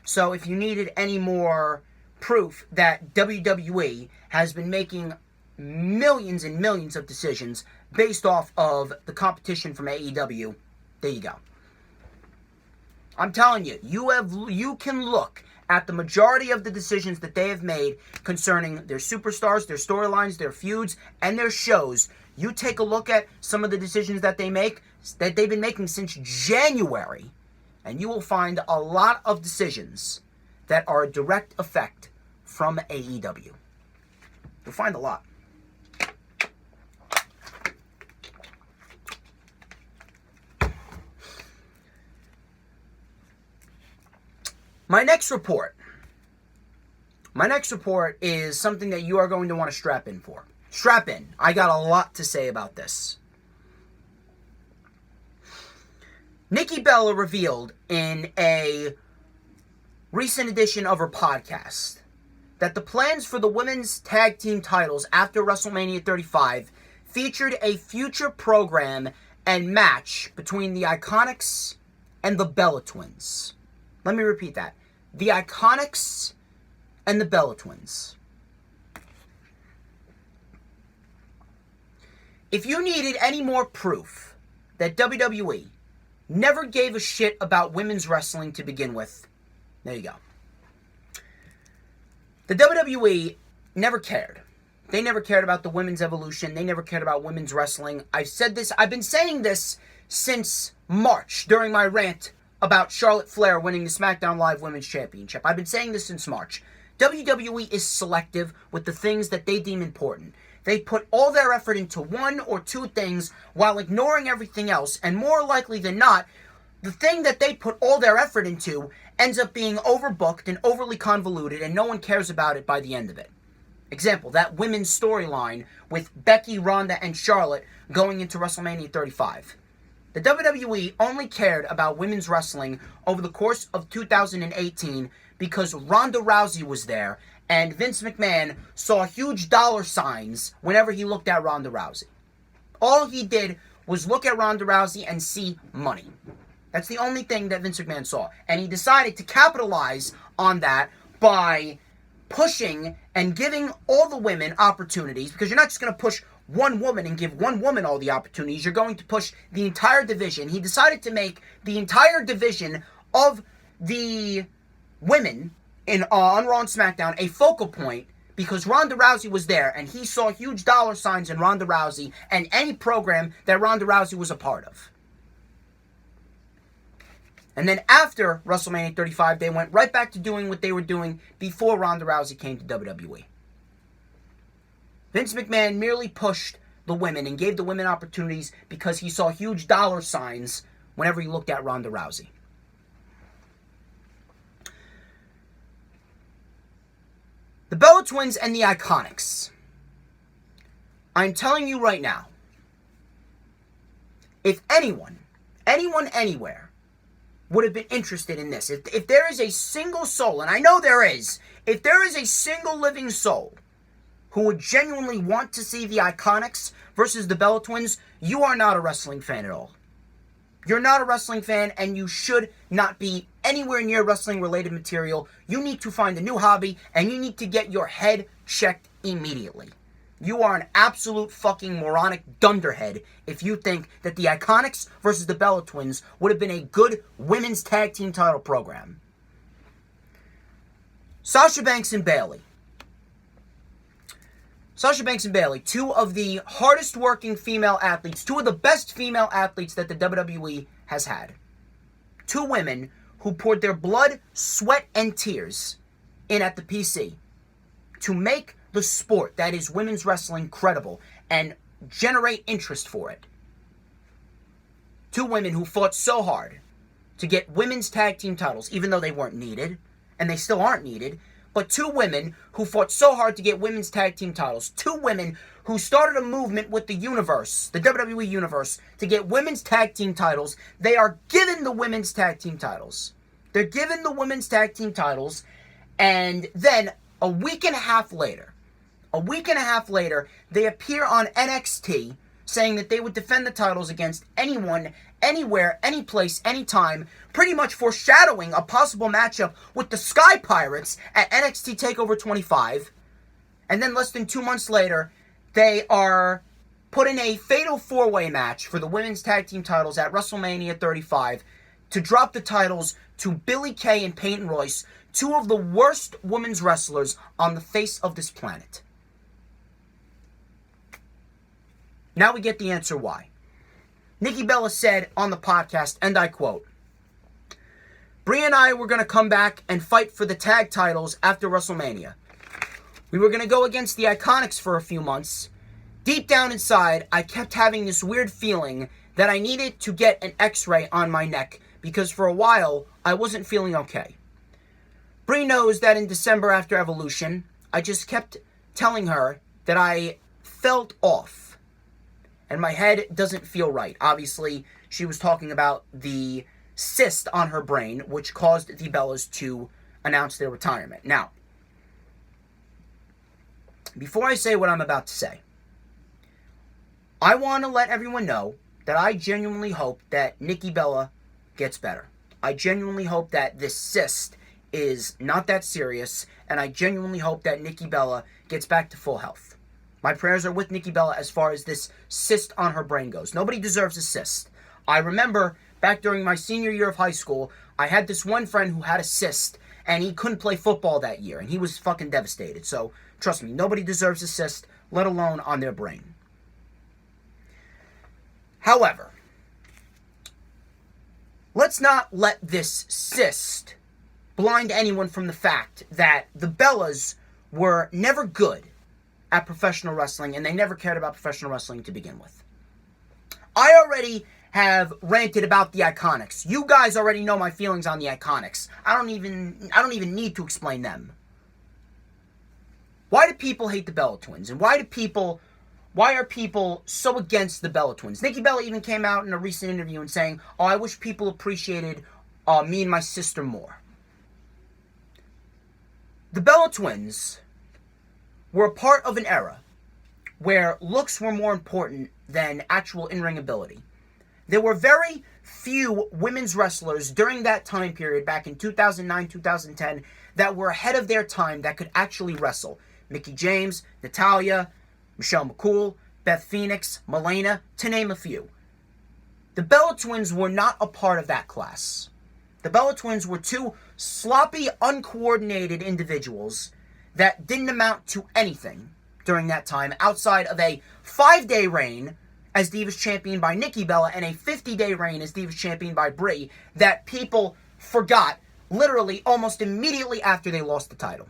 So if you needed any more proof that WWE has been making millions and millions of decisions based off of the competition from AEW, there you go. I'm telling you, you can look at the majority of the decisions that they have made concerning their superstars, their storylines, their feuds, and their shows. You take a look at some of the decisions that they've been making since January, and you will find a lot of decisions that are a direct effect from AEW. You'll find a lot. My next report is something that you are going to want to strap in for. Strap in. I got a lot to say about this. Nikki Bella revealed in a recent edition of her podcast that the plans for the women's tag team titles after WrestleMania 35 featured a future program and match between the IIconics and the Bella Twins. Let me repeat that. The IIconics and the Bella Twins. If you needed any more proof that WWE never gave a shit about women's wrestling to begin with, there you go. The WWE never cared. They never cared about the women's evolution. They never cared about women's wrestling. I've been saying this since March during my rant about Charlotte Flair winning the SmackDown Live Women's Championship. I've been saying this since March. WWE is selective with the things that they deem important. They put all their effort into one or two things while ignoring everything else, and more likely than not, the thing that they put all their effort into ends up being overbooked and overly convoluted, and no one cares about it by the end of it. Example, that women's storyline with Becky, Ronda, and Charlotte going into WrestleMania 35. The WWE only cared about women's wrestling over the course of 2018 because Ronda Rousey was there, and Vince McMahon saw huge dollar signs whenever he looked at Ronda Rousey. All he did was look at Ronda Rousey and see money. That's the only thing that Vince McMahon saw. And he decided to capitalize on that by pushing and giving all the women opportunities, because you're not just going to push one woman and give one woman all the opportunities. You're going to push the entire division. He decided to make the entire division of the women on Raw and SmackDown a focal point because Ronda Rousey was there, and he saw huge dollar signs in Ronda Rousey and any program that Ronda Rousey was a part of. And then after WrestleMania 35, they went right back to doing what they were doing before Ronda Rousey came to WWE. Vince McMahon merely pushed the women and gave the women opportunities because he saw huge dollar signs whenever he looked at Ronda Rousey. The Bella Twins and the IIconics. I'm telling you right now, if anyone, anywhere, would have been interested in this, if there is a single soul, and I know there is, if there is a single living soul who would genuinely want to see the IIconics versus the Bella Twins, you are not a wrestling fan at all. You're not a wrestling fan, and you should not be anywhere near wrestling-related material. You need to find a new hobby, and you need to get your head checked immediately. you are an absolute fucking moronic dunderhead if you think that the IIconics versus the Bella Twins would have been a good women's tag team title program. Sasha Banks and Bayley. Sasha Banks and Bayley, two of the hardest working female athletes, two of the best female athletes that the WWE has had. Two women who poured their blood, sweat, and tears in at the PC to make the sport that is women's wrestling credible and generate interest for it. Two women who fought so hard to get women's tag team titles, even though they weren't needed, and they still aren't needed, but two women who fought so hard to get women's tag team titles. Two women who started a movement with the universe, the WWE universe, to get women's tag team titles. They are given the women's tag team titles. They're given the women's tag team titles, and then a week and a half later, they appear on NXT saying that they would defend the titles against anyone, anywhere, any place, anytime, pretty much foreshadowing a possible matchup with the Sky Pirates at NXT TakeOver 25. And then less than 2 months later, they are put in a fatal four-way match for the women's tag team titles at WrestleMania 35 to drop the titles to Billie Kay and Peyton Royce, two of the worst women's wrestlers on the face of this planet. Now we get the answer why. Nikki Bella said on the podcast, and I quote, "Brie and I were going to come back and fight for the tag titles after WrestleMania. We were going to go against the IIconics for a few months. Deep down inside, I kept having this weird feeling that I needed to get an x-ray on my neck because for a while, I wasn't feeling okay. Brie knows that in December after Evolution, I just kept telling her that I felt off. And my head doesn't feel right." Obviously, she was talking about the cyst on her brain, which caused the Bellas to announce their retirement. Now, before I say what I'm about to say, I want to let everyone know that I genuinely hope that Nikki Bella gets better. I genuinely hope that this cyst is not that serious, and I genuinely hope that Nikki Bella gets back to full health. My prayers are with Nikki Bella as far as this cyst on her brain goes. Nobody deserves a cyst. I remember back during my senior year of high school, I had this one friend who had a cyst, and he couldn't play football that year, and he was fucking devastated. So, trust me, nobody deserves a cyst, let alone on their brain. However, let's not let this cyst blind anyone from the fact that the Bellas were never good at professional wrestling, and they never cared about professional wrestling to begin with. I already have ranted about the IIconics. You guys already know my feelings on the IIconics. I don't even need to explain them. Why do people hate the Bella Twins? And why are people so against the Bella Twins? Nikki Bella even came out in a recent interview and saying, "Oh, I wish people appreciated me and my sister more." The Bella Twins were a part of an era where looks were more important than actual in-ring ability. There were very few women's wrestlers during that time period, back in 2009, 2010, that were ahead of their time that could actually wrestle. Mickie James, Natalya, Michelle McCool, Beth Phoenix, Melena, to name a few. The Bella Twins were not a part of that class. The Bella Twins were two sloppy, uncoordinated individuals that didn't amount to anything during that time outside of a 5-day reign as Divas Champion by Nikki Bella and a 50-day reign as Divas Champion by Brie that people forgot literally almost immediately after they lost the title.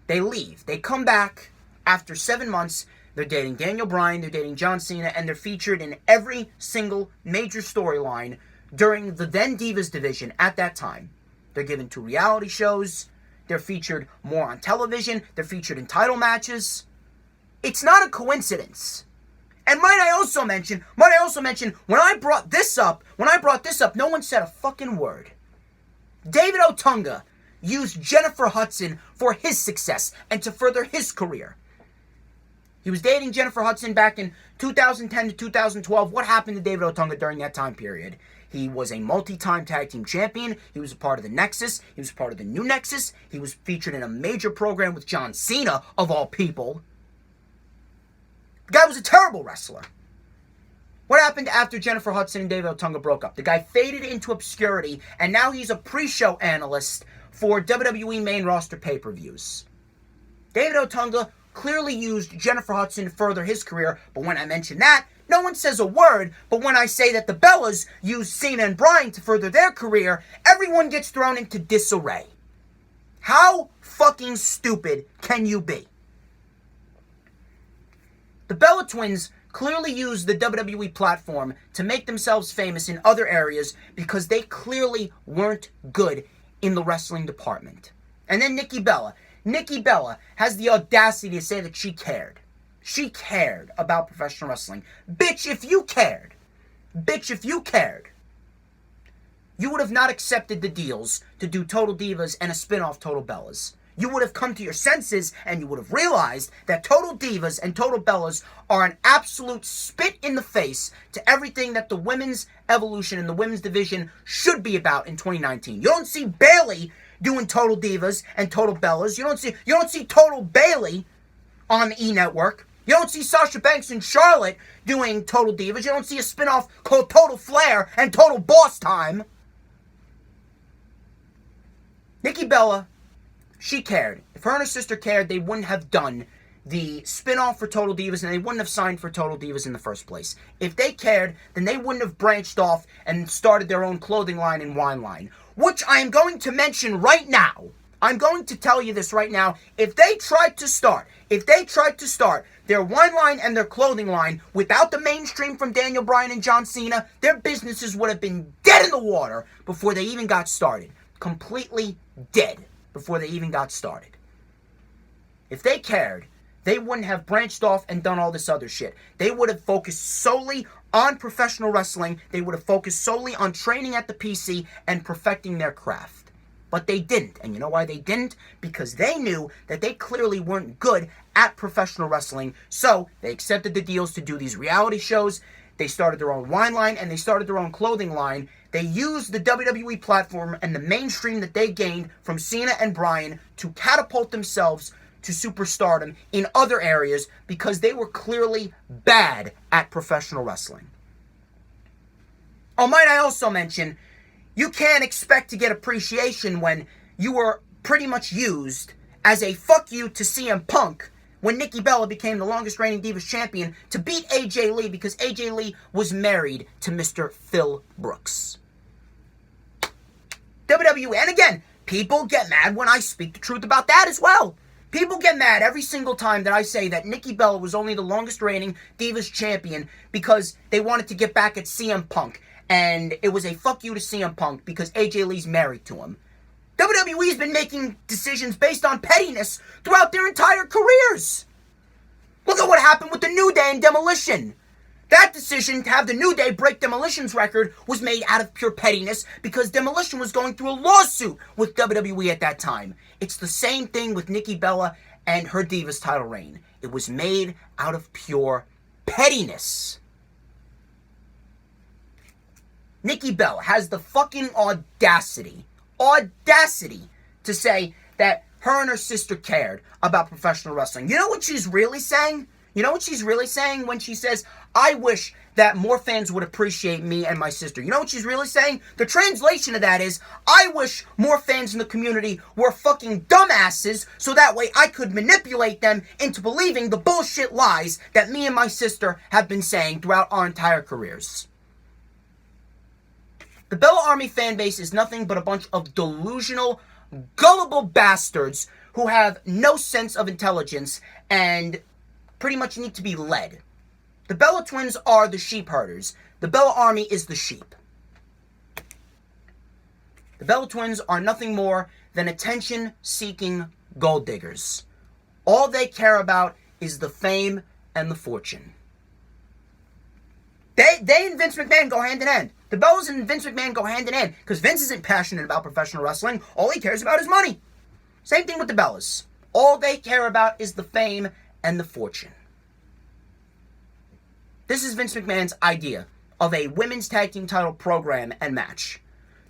They leave. They come back after 7 months. They're dating Daniel Bryan, they're dating John Cena, and they're featured in every single major storyline during the then Divas division at that time. They're given 2 reality shows. They're featured more on television. They're featured in title matches. It's not a coincidence. And might I also mention, when I brought this up, no one said a fucking word. David Otunga used Jennifer Hudson for his success and to further his career. He was dating Jennifer Hudson back in 2010 to 2012. What happened to David Otunga during that time period? He was a multi-time tag team champion. He was a part of the Nexus. He was part of the New Nexus. He was featured in a major program with John Cena, of all people. The guy was a terrible wrestler. What happened after Jennifer Hudson and David Otunga broke up? The guy faded into obscurity, and now he's a pre-show analyst for WWE main roster pay-per-views. David Otunga clearly used Jennifer Hudson to further his career, but when I mention that, no one says a word. But when I say that the Bellas used Cena and Bryan to further their career, everyone gets thrown into disarray. How fucking stupid can you be? The Bella Twins clearly used the WWE platform to make themselves famous in other areas because they clearly weren't good in the wrestling department. And then Nikki Bella. Nikki Bella has the audacity to say that she cared. She cared about professional wrestling. Bitch, if you cared, you would have not accepted the deals to do Total Divas and a spin-off Total Bellas. You would have come to your senses and you would have realized that Total Divas and Total Bellas are an absolute spit in the face to everything that the women's evolution and the women's division should be about in 2019. You don't see Bayley doing Total Divas and Total Bellas. You don't see Total Bayley on the E! Network. You don't see Sasha Banks and Charlotte doing Total Divas. You don't see a spin-off called Total Flair and Total Boss Time. Nikki Bella, she cared. If her and her sister cared, they wouldn't have done the spin-off for Total Divas, and they wouldn't have signed for Total Divas in the first place. If they cared, then they wouldn't have branched off and started their own clothing line and wine line, which I am going to mention right now. I'm going to tell you this right now. If they tried to start their wine line and their clothing line without the mainstream from Daniel Bryan and John Cena, their businesses would have been dead in the water before they even got started. Completely dead before they even got started. If they cared, they wouldn't have branched off and done all this other shit. They would have focused solely on professional wrestling. They would have focused solely on training at the PC and perfecting their craft. But they didn't. And you know why they didn't? Because they knew that they clearly weren't good at professional wrestling. So they accepted the deals to do these reality shows. They started their own wine line and they started their own clothing line. They used the WWE platform and the mainstream that they gained from Cena and Bryan to catapult themselves to superstardom in other areas because they were clearly bad at professional wrestling. Oh, might I also mention, you can't expect to get appreciation when you were pretty much used as a fuck you to CM Punk when Nikki Bella became the longest reigning Divas champion to beat AJ Lee because AJ Lee was married to Mr. Phil Brooks. WWE, and again, people get mad when I speak the truth about that as well. People get mad every single time that I say that Nikki Bella was only the longest reigning Divas champion because they wanted to get back at CM Punk. And it was a fuck you to CM Punk because AJ Lee's married to him. WWE's been making decisions based on pettiness throughout their entire careers. Look at what happened with the New Day and Demolition. That decision to have the New Day break Demolition's record was made out of pure pettiness because Demolition was going through a lawsuit with WWE at that time. It's the same thing with Nikki Bella and her Divas title reign. It was made out of pure pettiness. Nikki Bella has the fucking audacity to say that her and her sister cared about professional wrestling. You know what she's really saying? You know what she's really saying when she says, I wish that more fans would appreciate me and my sister? You know what she's really saying? The translation of that is, I wish more fans in the community were fucking dumbasses so that way I could manipulate them into believing the bullshit lies that me and my sister have been saying throughout our entire careers. The Bella Army fan base is nothing but a bunch of delusional, gullible bastards who have no sense of intelligence and pretty much need to be led. The Bella Twins are the sheep herders. The Bella Army is the sheep. The Bella Twins are nothing more than attention-seeking gold diggers. All they care about is the fame and the fortune. They and Vince McMahon go hand in hand. The Bellas and Vince McMahon go hand in hand because Vince isn't passionate about professional wrestling. All he cares about is money. Same thing with the Bellas. All they care about is the fame and the fortune. This is Vince McMahon's idea of a women's tag team title program and match.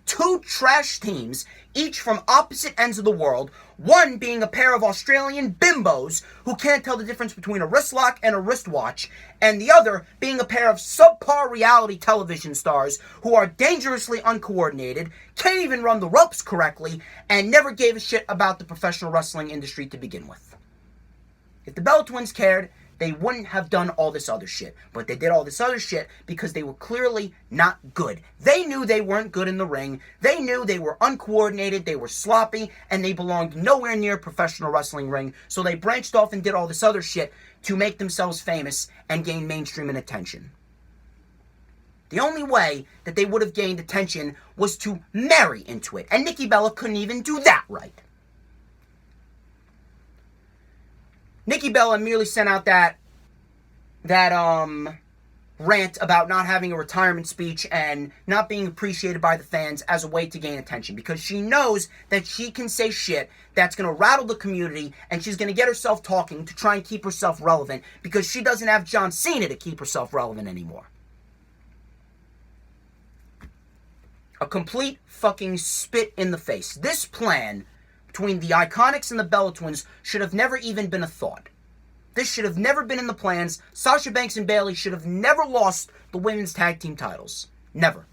two trash teams, each from opposite ends of the world, one being a pair of Australian bimbos who can't tell the difference between a wrist lock and a wristwatch, and the other being a pair of subpar reality television stars who are dangerously uncoordinated, can't even run the ropes correctly, and never gave a shit about the professional wrestling industry to begin with. If the Bella Twins cared, they wouldn't have done all this other shit. But they did all this other shit because they were clearly not good. They knew they weren't good in the ring. They knew they were uncoordinated, they were sloppy, and they belonged nowhere near a professional wrestling ring. So they branched off and did all this other shit to make themselves famous and gain mainstream and attention. The only way that they would have gained attention was to marry into it. And Nikki Bella couldn't even do that right. Nikki Bella merely sent out that rant about not having a retirement speech and not being appreciated by the fans as a way to gain attention, because she knows that she can say shit that's going to rattle the community, and she's going to get herself talking to try and keep herself relevant, because she doesn't have John Cena to keep herself relevant anymore. A complete fucking spit in the face. This plan between the IIconics and the Bella Twins should have never even been a thought. This should have never been in the plans. Sasha Banks and Bayley should have never lost the women's tag team titles. Never.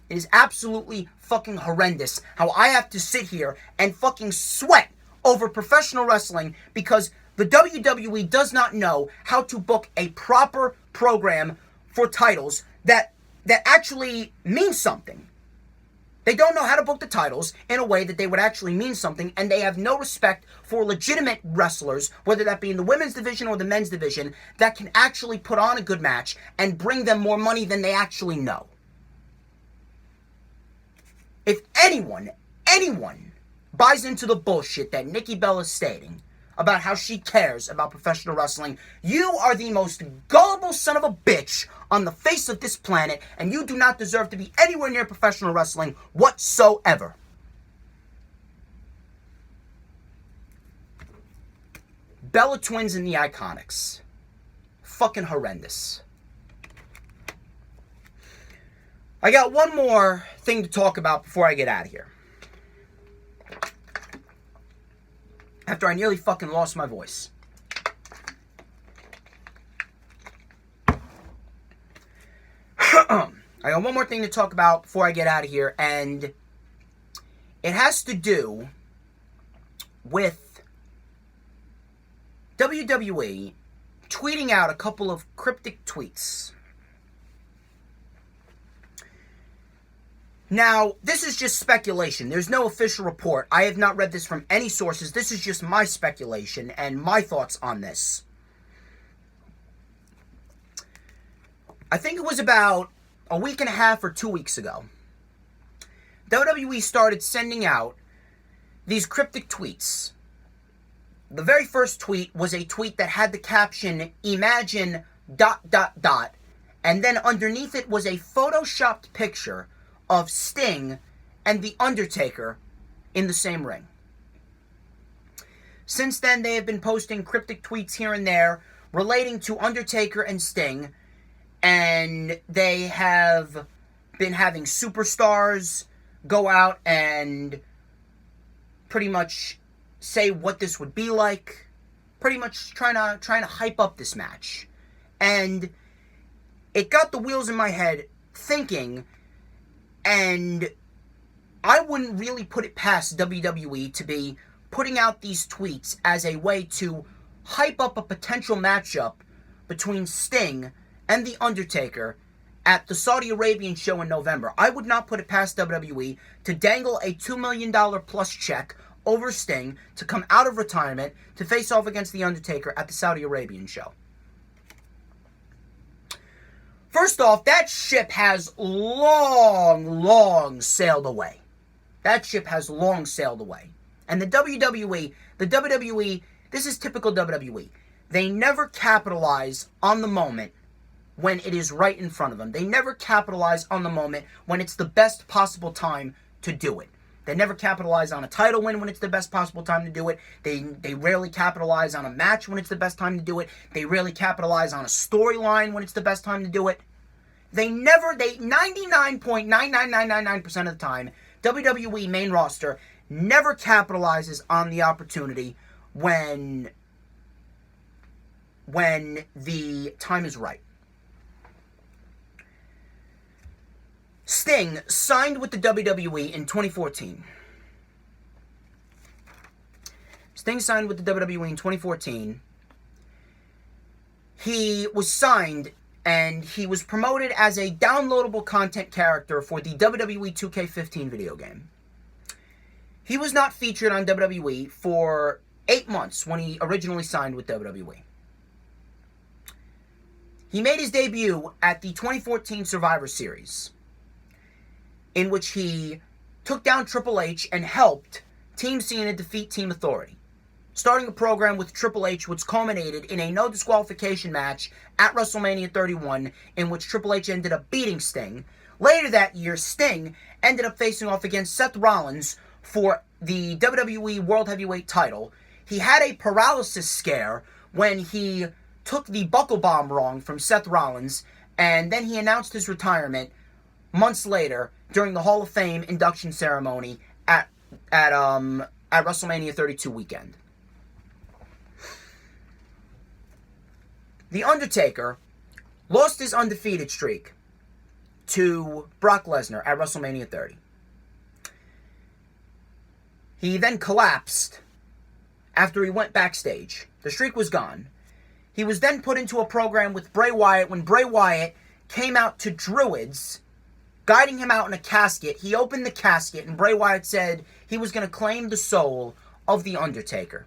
It is absolutely fucking horrendous how I have to sit here and fucking sweat over professional wrestling because the WWE does not know how to book a proper program for titles that actually means something. They don't know how to book the titles in a way that they would actually mean something, and they have no respect for legitimate wrestlers, whether that be in the women's division or the men's division, that can actually put on a good match and bring them more money than they actually know. If anyone buys into the bullshit that Nikki Bella is stating about how she cares about professional wrestling, you are the most gullible son of a bitch on the face of this planet, and you do not deserve to be anywhere near professional wrestling whatsoever. Bella Twins and the IIconics. Fucking horrendous. I got one more thing to talk about before I get out of here. After I nearly fucking lost my voice. I got one more thing to talk about before I get out of here, and it has to do with WWE tweeting out a couple of cryptic tweets. Now, this is just speculation. There's no official report. I have not read this from any sources. This is just my speculation and my thoughts on this. I think it was about a week and a half or 2 weeks ago. WWE started sending out these cryptic tweets. The very first tweet was a tweet that had the caption, "Imagine ... and then underneath it was a photoshopped picture of Sting and The Undertaker in the same ring. Since then, they have been posting cryptic tweets here and there relating to Undertaker and Sting, and they have been having superstars go out and pretty much say what this would be like, pretty much trying to hype up this match. And it got the wheels in my head thinking, and I wouldn't really put it past WWE to be putting out these tweets as a way to hype up a potential matchup between Sting and The Undertaker at the Saudi Arabian show in November. I would not put it past WWE to dangle a $2 million plus check over Sting to come out of retirement to face off against The Undertaker at the Saudi Arabian show. First off, that ship has long sailed away. That ship has long sailed away. And the WWE, this is typical WWE. They never capitalize on the moment when it is right in front of them. They never capitalize on the moment when it's the best possible time to do it. They never capitalize on a title win when it's the best possible time to do it. They rarely capitalize on a match when it's the best time to do it. They rarely capitalize on a storyline when it's the best time to do it. They 99.99999% of the time, WWE main roster never capitalizes on the opportunity when the time is right. Sting signed with the WWE in 2014. Sting signed with the WWE in 2014. He was signed and he was promoted as a downloadable content character for the WWE 2K15 video game. He was not featured on WWE for 8 months when he originally signed with WWE. He made his debut at the 2014 Survivor Series, in which he took down Triple H and helped Team Cena defeat Team Authority, starting a program with Triple H which culminated in a no disqualification match at WrestleMania 31, in which Triple H ended up beating Sting. Later that year, Sting ended up facing off against Seth Rollins for the WWE World Heavyweight title. He had a paralysis scare when he took the buckle bomb wrong from Seth Rollins, and then he announced his retirement months later during the Hall of Fame induction ceremony at WrestleMania 32 weekend. The Undertaker lost his undefeated streak to Brock Lesnar at WrestleMania 30. He then collapsed after he went backstage. The streak was gone. He was then put into a program with Bray Wyatt when Bray Wyatt came out to Druids, guiding him out in a casket. He opened the casket and Bray Wyatt said he was going to claim the soul of The Undertaker.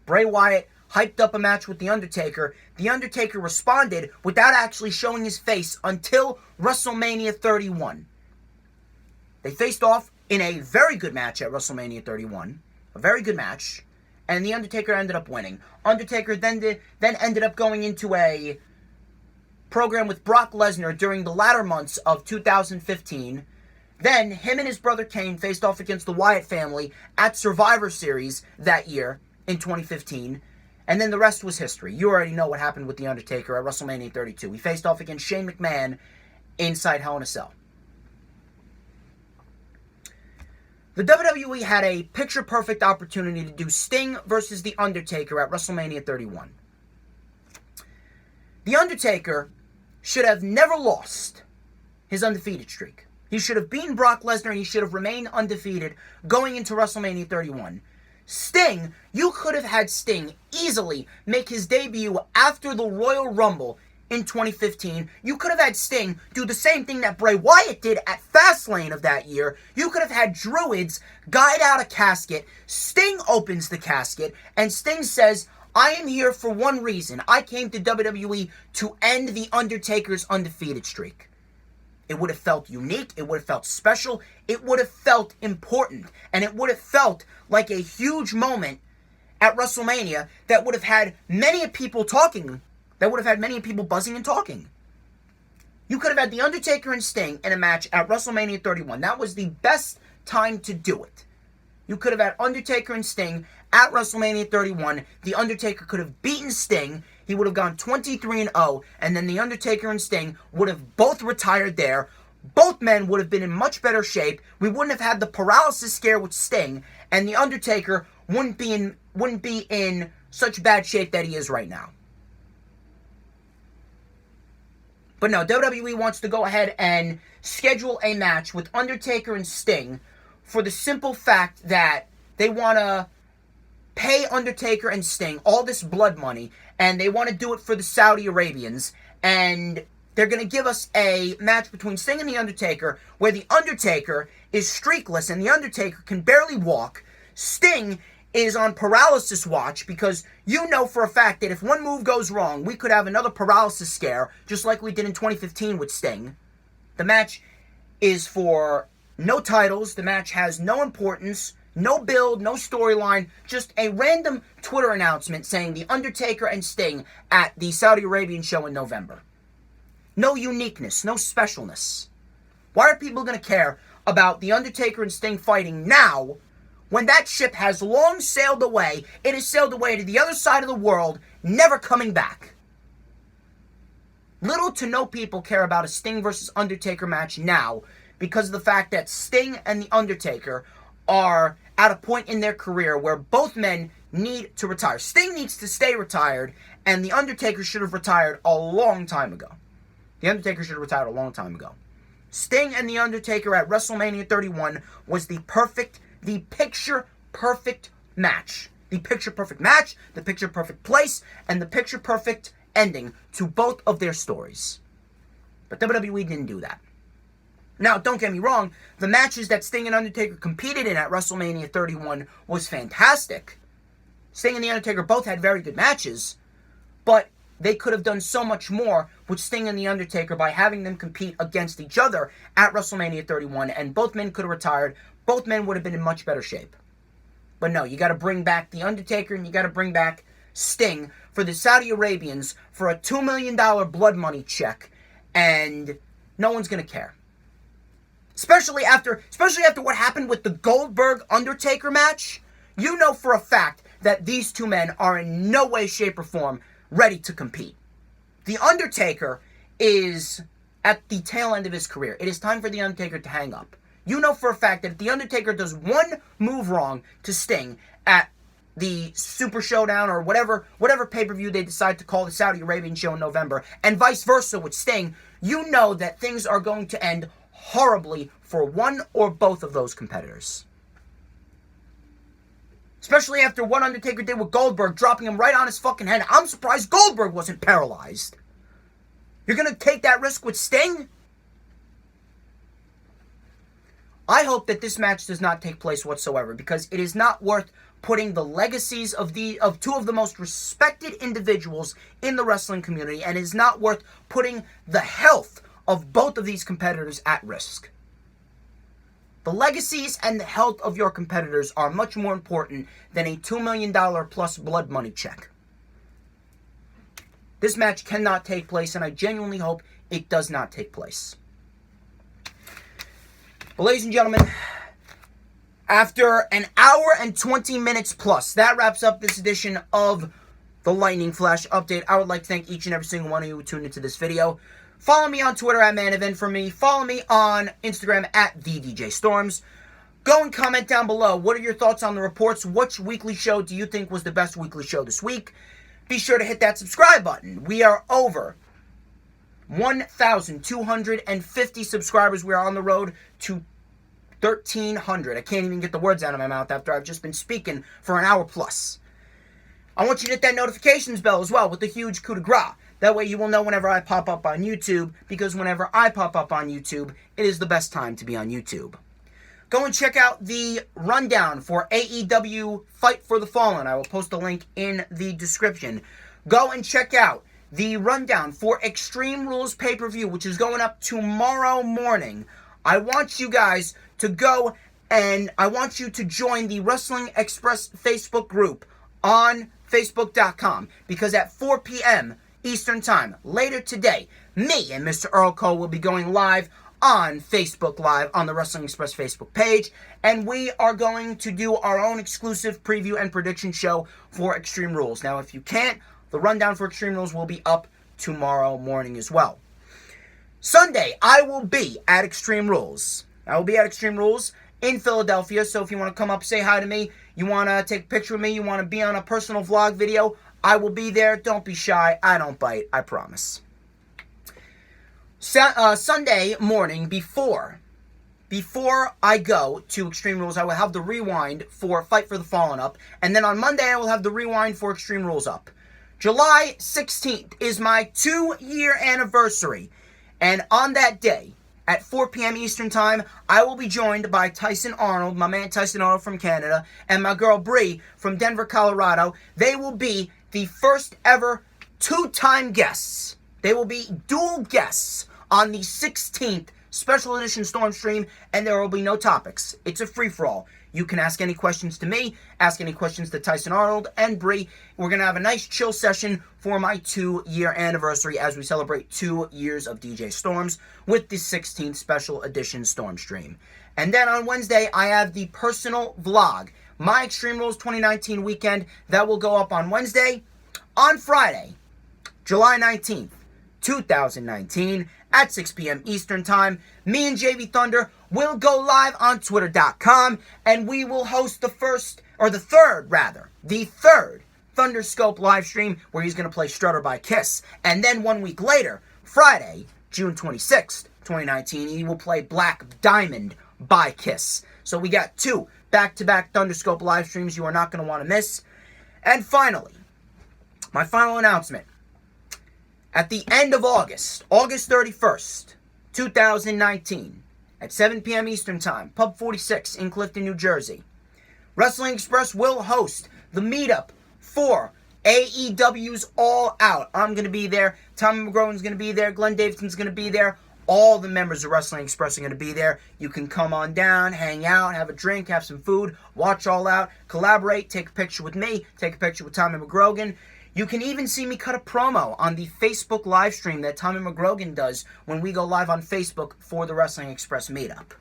Bray Wyatt hyped up a match with The Undertaker. The Undertaker responded without actually showing his face until WrestleMania 31. They faced off in a very good match at WrestleMania 31. A very good match. And The Undertaker ended up winning. Undertaker then ended up going into a program with Brock Lesnar during the latter months of 2015. Then, him and his brother Kane faced off against the Wyatt family at Survivor Series that year in 2015. And then the rest was history. You already know what happened with The Undertaker at WrestleMania 32. He faced off against Shane McMahon inside Hell in a Cell. The WWE had a picture-perfect opportunity to do Sting versus The Undertaker at WrestleMania 31. The Undertaker should have never lost his undefeated streak. He should have beaten Brock Lesnar and he should have remained undefeated going into WrestleMania 31. Sting, you could have had Sting easily make his debut after the Royal Rumble in 2015. You could have had Sting do the same thing that Bray Wyatt did at Fastlane of that year. You could have had Druids guide out a casket. Sting opens the casket, and Sting says, I am here for one reason. I came to WWE to end The Undertaker's undefeated streak. It would have felt unique. It would have felt special. It would have felt important. And it would have felt like a huge moment at WrestleMania that would have had many people talking. That would have had many people buzzing and talking. You could have had The Undertaker and Sting in a match at WrestleMania 31. That was the best time to do it. You could have had Undertaker and Sting at WrestleMania 31. The Undertaker could have beaten Sting. He would have gone 23-0. And then The Undertaker and Sting would have both retired there. Both men would have been in much better shape. We wouldn't have had the paralysis scare with Sting. And The Undertaker wouldn't be in such bad shape that he is right now. But no, WWE wants to go ahead and schedule a match with Undertaker and Sting for the simple fact that they want to pay Undertaker and Sting all this blood money, and they want to do it for the Saudi Arabians, and they're going to give us a match between Sting and The Undertaker where The Undertaker is streakless and The Undertaker can barely walk. Sting is on paralysis watch because you know for a fact that if one move goes wrong, we could have another paralysis scare, just like we did in 2015 with Sting. The match is for no titles. The match has no importance, no build, no storyline, just a random Twitter announcement saying The Undertaker and Sting at the Saudi Arabian show in November. No uniqueness, no specialness. Why are people going to care about The Undertaker and Sting fighting now when that ship has long sailed away? It has sailed away to the other side of the world, never coming back. Little to no people care about a Sting versus Undertaker match now because of the fact that Sting and The Undertaker are at a point in their career where both men need to retire. Sting needs to stay retired, and The Undertaker should have retired a long time ago. The Undertaker should have retired a long time ago. Sting and The Undertaker at WrestleMania 31 was the picture-perfect match. The picture-perfect match, the picture-perfect place, and the picture-perfect ending to both of their stories. But WWE didn't do that. Now, don't get me wrong, the matches that Sting and Undertaker competed in at WrestleMania 31 was fantastic. Sting and The Undertaker both had very good matches, but they could have done so much more with Sting and The Undertaker by having them compete against each other at WrestleMania 31, and both men could have retired. Both men would have been in much better shape. But no, you got to bring back The Undertaker and you got to bring back Sting for the Saudi Arabians for a $2 million blood money check, and no one's going to care. Especially after what happened with the Goldberg-Undertaker match. You know for a fact that these two men are in no way, shape, or form ready to compete. The Undertaker is at the tail end of his career. It is time for The Undertaker to hang up. You know for a fact that if The Undertaker does one move wrong to Sting at the Super Showdown or whatever pay-per-view they decide to call the Saudi Arabian show in November, and vice versa with Sting, you know that things are going to end horribly for one or both of those competitors. Especially after what Undertaker did with Goldberg, dropping him right on his fucking head. I'm surprised Goldberg wasn't paralyzed. You're going to take that risk with Sting? I hope that this match does not take place whatsoever, because it is not worth putting the legacies of two of the most respected individuals in the wrestling community, and it is not worth putting the health of both of these competitors at risk. The legacies and the health of your competitors are much more important than a $2 million plus blood money check. This match cannot take place, and I genuinely hope it does not take place. Well, ladies and gentlemen, after an hour and 20 minutes plus, that wraps up this edition of the Lightning Flash Update. I would like to thank each and every single one of you who tuned into this video. Follow me on Twitter at ManEventForMe. Follow me on Instagram at TheDJStorms. Go and comment down below. What are your thoughts on the reports? Which weekly show do you think was the best weekly show this week? Be sure to hit that subscribe button. We are over 1,250 subscribers. We are on the road to 1,300. I can't even get the words out of my mouth after I've just been speaking for an hour plus. I want you to hit that notifications bell as well with the huge coup de grace. That way you will know whenever I pop up on YouTube, because whenever I pop up on YouTube, it is the best time to be on YouTube. Go and check out the rundown for AEW Fight for the Fallen. I will post a link in the description. Go and check out the rundown for Extreme Rules pay-per-view, which is going up tomorrow morning. I want you guys to go and I want you to join the Wrestling Express Facebook group on Facebook.com, because at 4 p.m. Eastern Time, later today, me and Mr. Earl Cole will be going live on Facebook Live on the Wrestling Express Facebook page, and we are going to do our own exclusive preview and prediction show for Extreme Rules. Now, if you can't, the rundown for Extreme Rules will be up tomorrow morning as well. Sunday, I will be at Extreme Rules. I will be at Extreme Rules in Philadelphia, so if you want to come up, say hi to me, you want to take a picture with me, you want to be on a personal vlog video, I will be there. Don't be shy. I don't bite. I promise. Sunday morning, before I go to Extreme Rules, I will have the rewind for Fight for the Fallen up. And then on Monday, I will have the rewind for Extreme Rules up. July 16th is my 2-year anniversary. And on that day, at 4 p.m. Eastern Time, I will be joined by Tyson Arnold, my man Tyson Arnold from Canada, and my girl Bree from Denver, Colorado. They will be the first ever 2-time guests. They will be dual guests on the 16th special edition Storm Stream, and there will be no topics. It's a free-for-all. You can ask any questions to me, ask any questions to Tyson Arnold and Bree. We're going to have a nice chill session for my 2-year anniversary as we celebrate 2 years of DJ Storms with the 16th special edition Storm Stream. And then on Wednesday, I have the personal vlog, my Extreme Rules 2019 weekend. That will go up on Wednesday. On Friday, July 19th, 2019 at 6 p.m. Eastern Time. Me and JV Thunder will go live on Twitter.com, and we will host the third Thunderscope live stream where he's going to play Strutter by Kiss. And then 1 week later, Friday, June 26th, 2019, he will play Black Diamond by Kiss. So we got 2 back-to-back Thunderscope live streams you are not going to want to miss. And finally, my final announcement. At the end of August 31st, 2019, at 7 p.m. Eastern Time, Pub 46 in Clifton, New Jersey, Wrestling Express will host the meetup for AEW's All Out. I'm going to be there. Tommy McGrowan's going to be there. Glenn Davidson's going to be there. All the members of Wrestling Express are going to be there. You can come on down, hang out, have a drink, have some food, watch All Out, collaborate, take a picture with me, take a picture with Tommy McGrogan. You can even see me cut a promo on the Facebook live stream that Tommy McGrogan does when we go live on Facebook for the Wrestling Express meetup.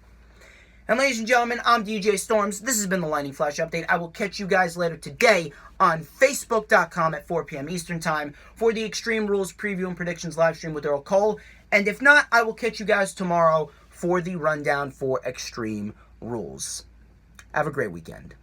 And ladies and gentlemen, I'm DJ Storms. This has been the Lightning Flash Update. I will catch you guys later today on Facebook.com at 4 p.m. Eastern Time for the Extreme Rules Preview and Predictions live stream with Earl Cole. And if not, I will catch you guys tomorrow for the rundown for Extreme Rules. Have a great weekend.